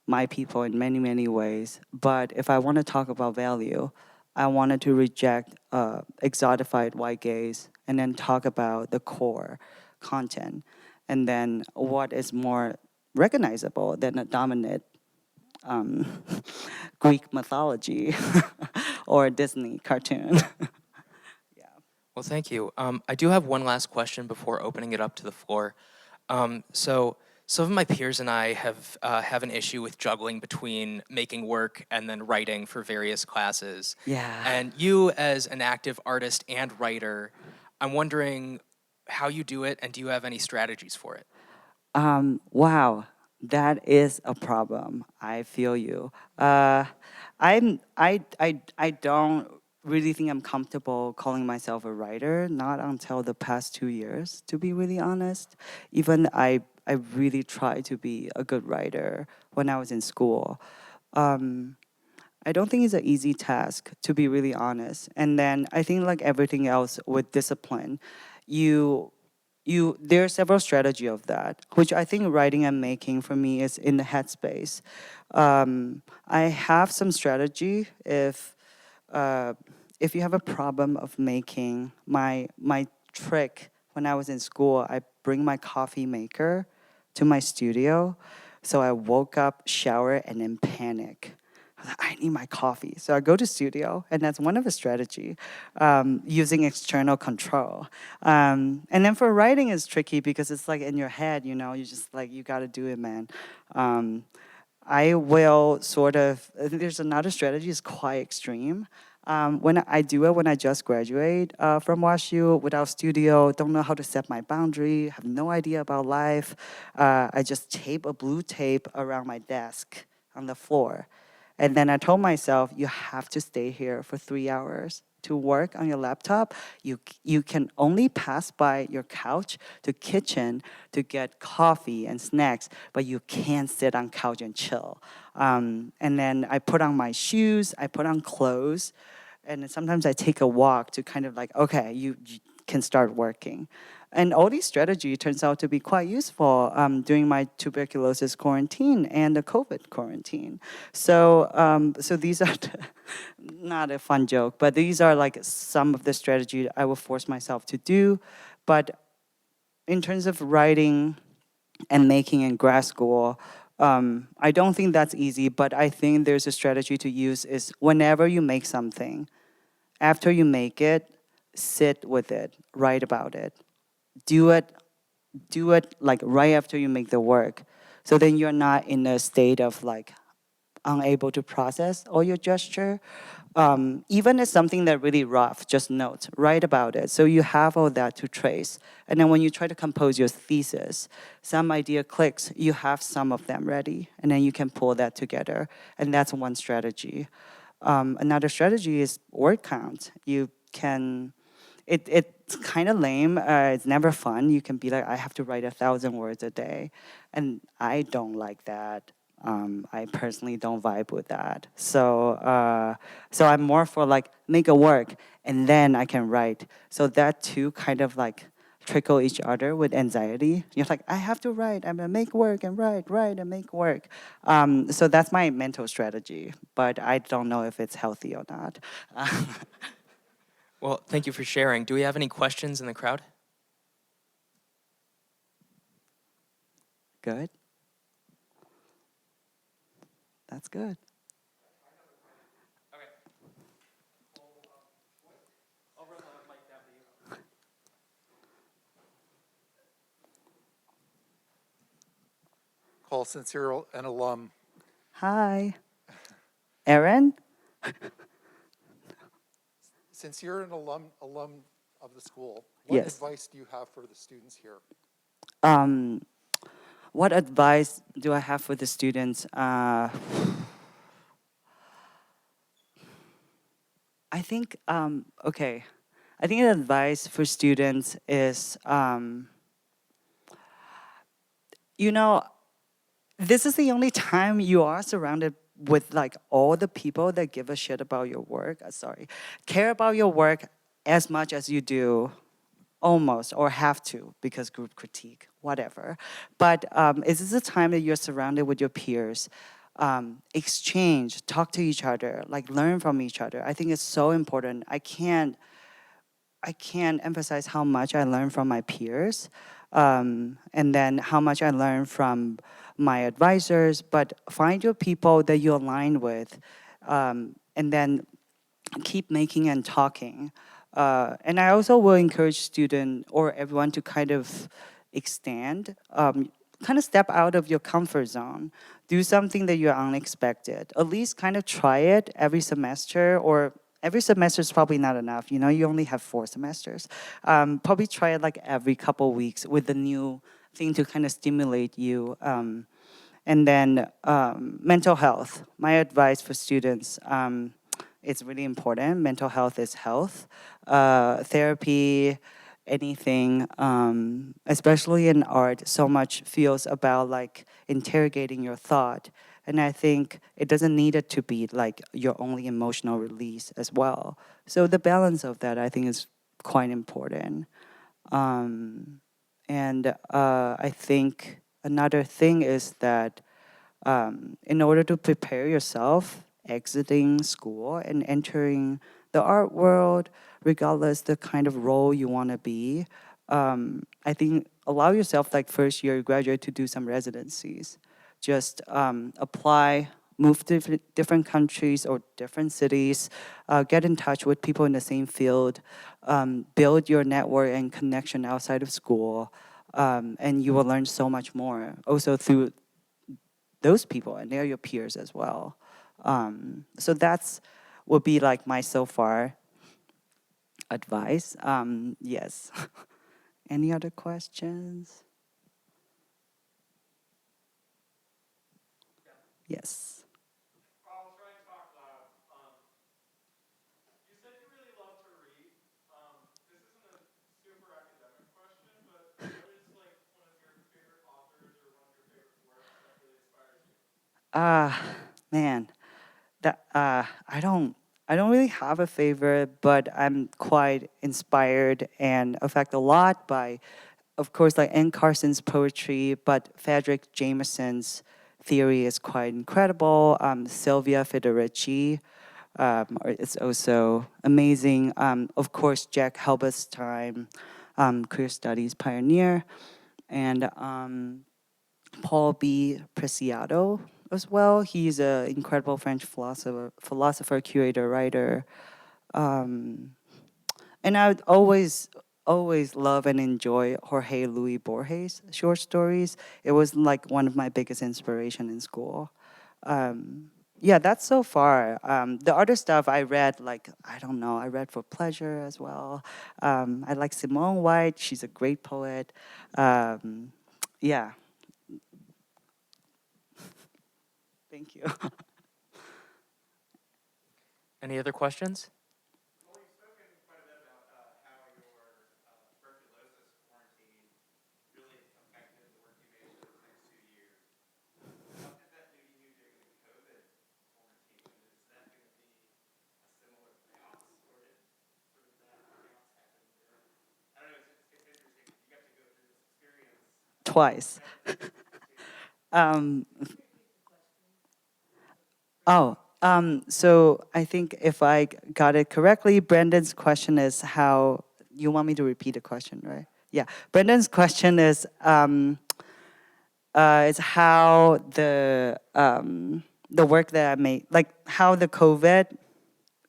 my people in many, many ways. But if I want to talk about value, I wanted to reject exotified white gaze and then talk about the core content. And then what is more recognizable than a dominant um, Greek mythology or a Disney cartoon. Well, thank you. I do have one last question before opening it up to the floor. So some of my peers and I have an issue with juggling between making work and then writing for various classes. Yeah. And you, as an active artist and writer, I'm wondering how you do it, and do you have any strategies for it? Wow, that is a problem. I feel you. I don't really think I'm comfortable calling myself a writer. Not until the past 2 years, to be really honest. Even I really tried to be a good writer when I was in school. I don't think it's an easy task, to be really honest. And then I think like everything else with discipline, you there are several strategy of that, which I think writing and making for me is in the headspace. I have some strategy if you have a problem of making. My trick when I was in school, I bring my coffee maker to my studio. So I woke up, shower, and then panic. I was like, I need my coffee. So I go to studio, and that's one of the strategy, using external control. And then for writing is tricky because it's like in your head, you just like, you got to do it, man. I will sort of, there's another strategy, is quite extreme. When I do it when I just graduate from WashU without studio, don't know how to set my boundary, have no idea about life. I just tape a blue tape around my desk on the floor. And then I told myself, you have to stay here for 3 hours to work on your laptop. You can only pass by your couch to kitchen to get coffee and snacks, but you can't sit on couch and chill. And then I put on my shoes, I put on clothes, and then sometimes I take a walk to kind of like, okay, you can start working. And all these strategy turns out to be quite useful during my tuberculosis quarantine and the COVID quarantine. So these are not a fun joke, but these are like some of the strategy I will force myself to do. But in terms of writing and making in grad school, I don't think that's easy, but I think there's a strategy to use is whenever you make something, after you make it, sit with it, write about it. Do it like right after you make the work. So then you're not in a state of like unable to process all your gesture. Even if something that really rough, just note, write about it. So you have all that to trace. And then when you try to compose your thesis, some idea clicks, you have some of them ready, and then you can pull that together. And that's one strategy. Another strategy is word count. You can, it's kind of lame. It's never fun. You can be like, I have to write 1,000 words a day. And I don't like that. I personally don't vibe with that. So I'm more for like make it work and then I can write. So that two kind of like trickle each other with anxiety. You're like, I have to write. I'm gonna make work and write and make work. So that's my mental strategy, but I don't know if it's healthy or not. Well, thank you for sharing. Do we have any questions in the crowd? Good. That's good. Cole, since you're an alum, Hi. Aaron? since you're an alum of the school, what Yes. advice do you have for the students here? Um, what advice do I have for the students? I think, okay. I think the advice for students is, you know, this is the only time you are surrounded with like all the people that give a shit about your work. Care about your work as much as you do, almost, or have to, because group critique, whatever. But this is a time that you're surrounded with your peers. Exchange, talk to each other, like learn from each other. I think it's so important. I can't emphasize how much I learn from my peers, and then how much I learn from my advisors. But find your people that you align with, and then keep making and talking. And I also will encourage student or everyone to kind of extend, kind of step out of your comfort zone, do something that you're unexpected. At least kind of try it every semester, or every semester is probably not enough. You know, you only have 4 semesters. Probably try it like every couple weeks with a new thing to kind of stimulate you. And then mental health. My advice for students. It's really important. Mental health is health. Therapy, anything, especially in art, so much feels about like interrogating your thought. And I think it doesn't need it to be like your only emotional release as well. So the balance of that, I think, is quite important. And I think another thing is that in order to prepare yourself exiting school and entering the art world, regardless the kind of role you want to be, I think allow yourself like first year graduate to do some residencies. Just apply, move to different countries or different cities, get in touch with people in the same field, build your network and connection outside of school, and you will learn so much more. Also through those people, and they're your peers as well. So that's would be like my so far advice. Yes. Any other questions? Yes. I'll try and talk loud. You said you really love to read. This isn't a super academic question, but what is like one of your favorite authors or one of your favorite works that really inspires you? Man, that I don't really have a favorite, but I'm quite inspired and affected a lot by, of course, like Anne Carson's poetry, but Frederick Jameson's theory is quite incredible. Sylvia Federici, it's also amazing. Of course, Jack Halberstam, queer studies pioneer, and Paul B. Preciado as well. He's an incredible French philosopher, curator, writer. Um, and I would always love and enjoy Jorge Luis Borges' short stories. It was like one of my biggest inspiration in school. Yeah, that's so far. The other stuff I read, like, I don't know, I read for pleasure as well. I like Simone White. She's a great poet. Yeah. Thank you. Any other questions? Well, you've spoken quite a bit about how your tuberculosis quarantine really affected the work you made for those next 2 years. What is that leading you during the COVID quarantine? And is that going to be a similar chaos, or did sort of that chaos happen during? I don't know. It's interesting. You got to go through this experience Twice. too. Um, oh, So I think if I got it correctly, Brandon's question is how, you want me to repeat the question, right? Yeah, Brandon's question is how the work that I made, like how the COVID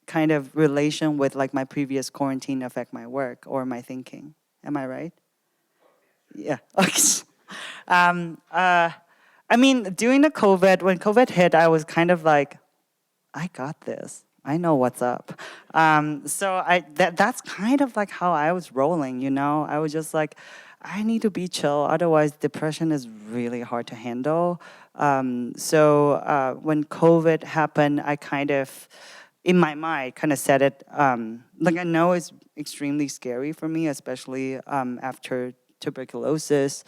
kind of relation with like my previous quarantine affect my work or my thinking. Am I right? Yeah. Okay. I mean, during the COVID, when COVID hit, I was kind of like, I got this. I know what's up. So that's kind of like how I was rolling, you know? I was just like, I need to be chill. Otherwise, depression is really hard to handle. So when COVID happened, I kind of, in my mind, kind of said it. Like I know it's extremely scary for me, especially after tuberculosis.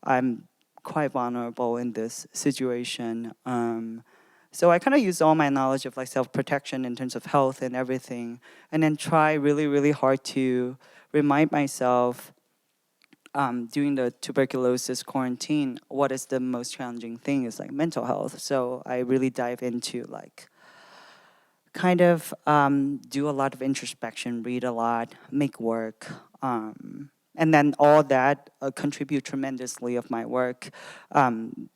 I'm quite vulnerable in this situation. So I kind of use all my knowledge of like self-protection in terms of health and everything, and then try really, really hard to remind myself during the tuberculosis quarantine, what is the most challenging thing is like mental health. So I really dive into like kind of do a lot of introspection, read a lot, make work. And then all that contribute tremendously of my work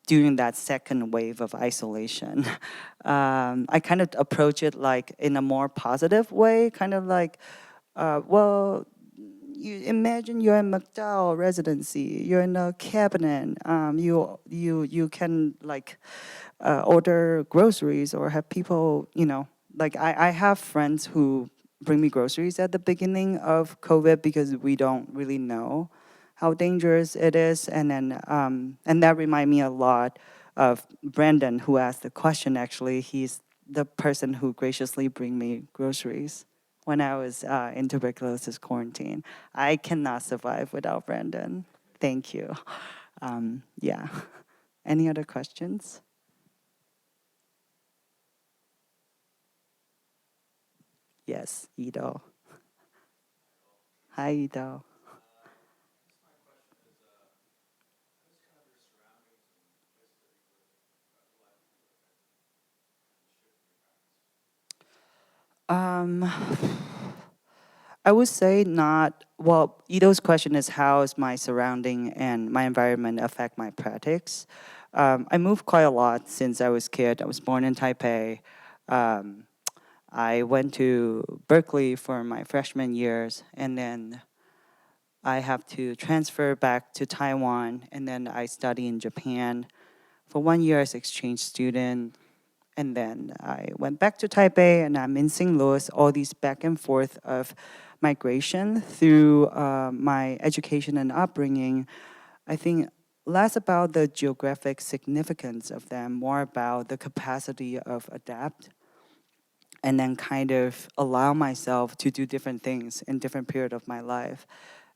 during that second wave of isolation. I kind of approach it like in a more positive way, kind of like, well, you imagine you're in McDowell residency, you're in a cabinet, you can like order groceries or have people, you know, like I have friends who bring me groceries at the beginning of COVID because we don't really know how dangerous it is. And that remind me a lot of Brandon, who asked the question. Actually, he's the person who graciously bring me groceries when I was in tuberculosis quarantine. I cannot survive without Brandon. Thank you. Yeah. Any other questions? Yes, Ido. Hi, Ido. Um, I would say not. Well, Ido's question is how is my surrounding and my environment affect my practice? I moved quite a lot since I was a kid. I was born in Taipei. Um, I went to Berkeley for my freshman years, and then I have to transfer back to Taiwan, and then I study in Japan. For 1 year as exchange student, and then I went back to Taipei, and I'm in St. Louis. All these back and forth of migration through my education and upbringing, I think less about the geographic significance of them, more about the capacity of adapt, and then kind of allow myself to do different things in different period of my life.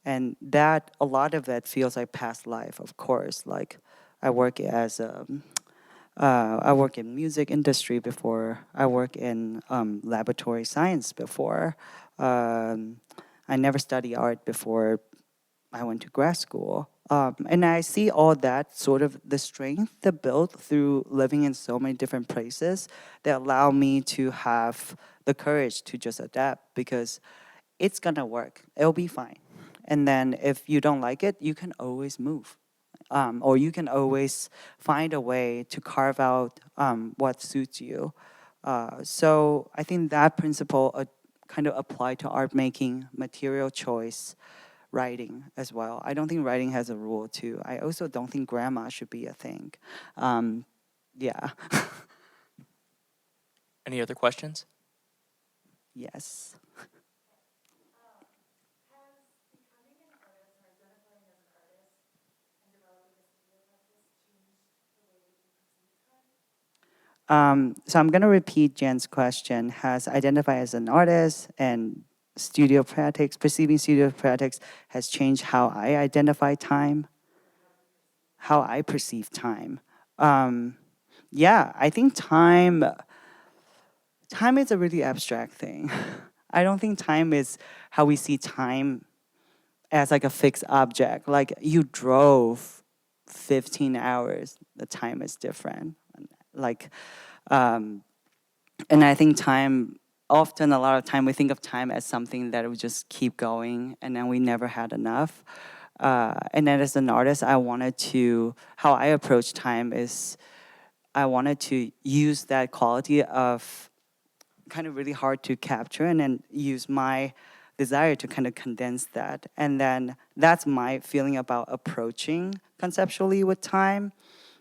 And that, a lot of that feels like past life, of course. Like I work as a I work in music industry before. I work in laboratory science before. Um, I never studied art before I went to grad school. And I see all that sort of the strength that built through living in so many different places that allow me to have the courage to just adapt because it's gonna work. It'll be fine. And then if you don't like it, you can always move. Or you can always find a way to carve out what suits you. So I think that principle kind of apply to art making, material choice, writing as well. I don't think writing has a rule too. I also don't think grammar should be a thing. Yeah. Any other questions? Yes. So I'm gonna repeat Jen's question. Has identified as an artist and studio practice, perceiving studio practice has changed how I identify time, how I perceive time. Yeah, I think time is a really abstract thing. I don't think time is how we see time as like a fixed object. Like you drove 15 hours, the time is different. Like And I think time, often a lot of time we think of time as something that would just keep going and then we never had enough. And then as an artist, how I approach time is I wanted to use that quality of kind of really hard to capture and then use my desire to kind of condense that. And then that's my feeling about approaching conceptually with time.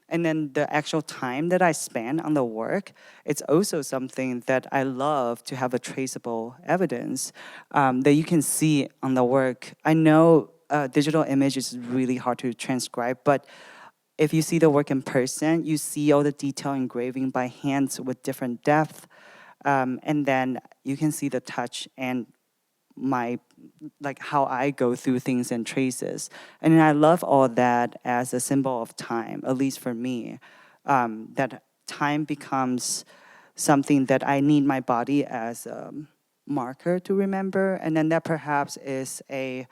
And then the actual time that I spend on the work, it's also something that I love to have a traceable evidence that you can see on the work. I know digital image is really hard to transcribe, but if you see the work in person, you see all the detail engraving by hands with different depth, and then you can see the touch and like how I go through things and traces. And I love all that as a symbol of time, at least for me, that time becomes something that I need my body as a marker to remember. And then that perhaps is a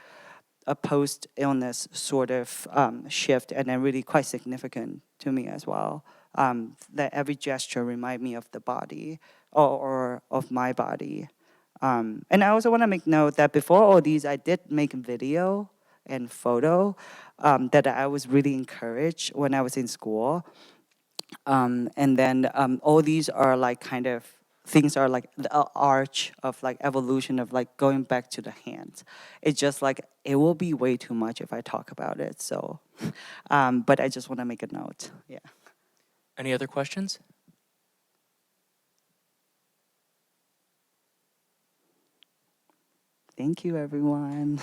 post-illness sort of shift, and then really quite significant to me as well. That every gesture remind me of the body or of my body. And I also want to make note that before all these, I did make video and photo that I was really encouraged when I was in school. And then all these are like kind of things are like the arch of like evolution of like going back to the hands. It's just like it will be way too much if I talk about it. So, but I just want to make a note. Yeah. Any other questions? Thank you, everyone.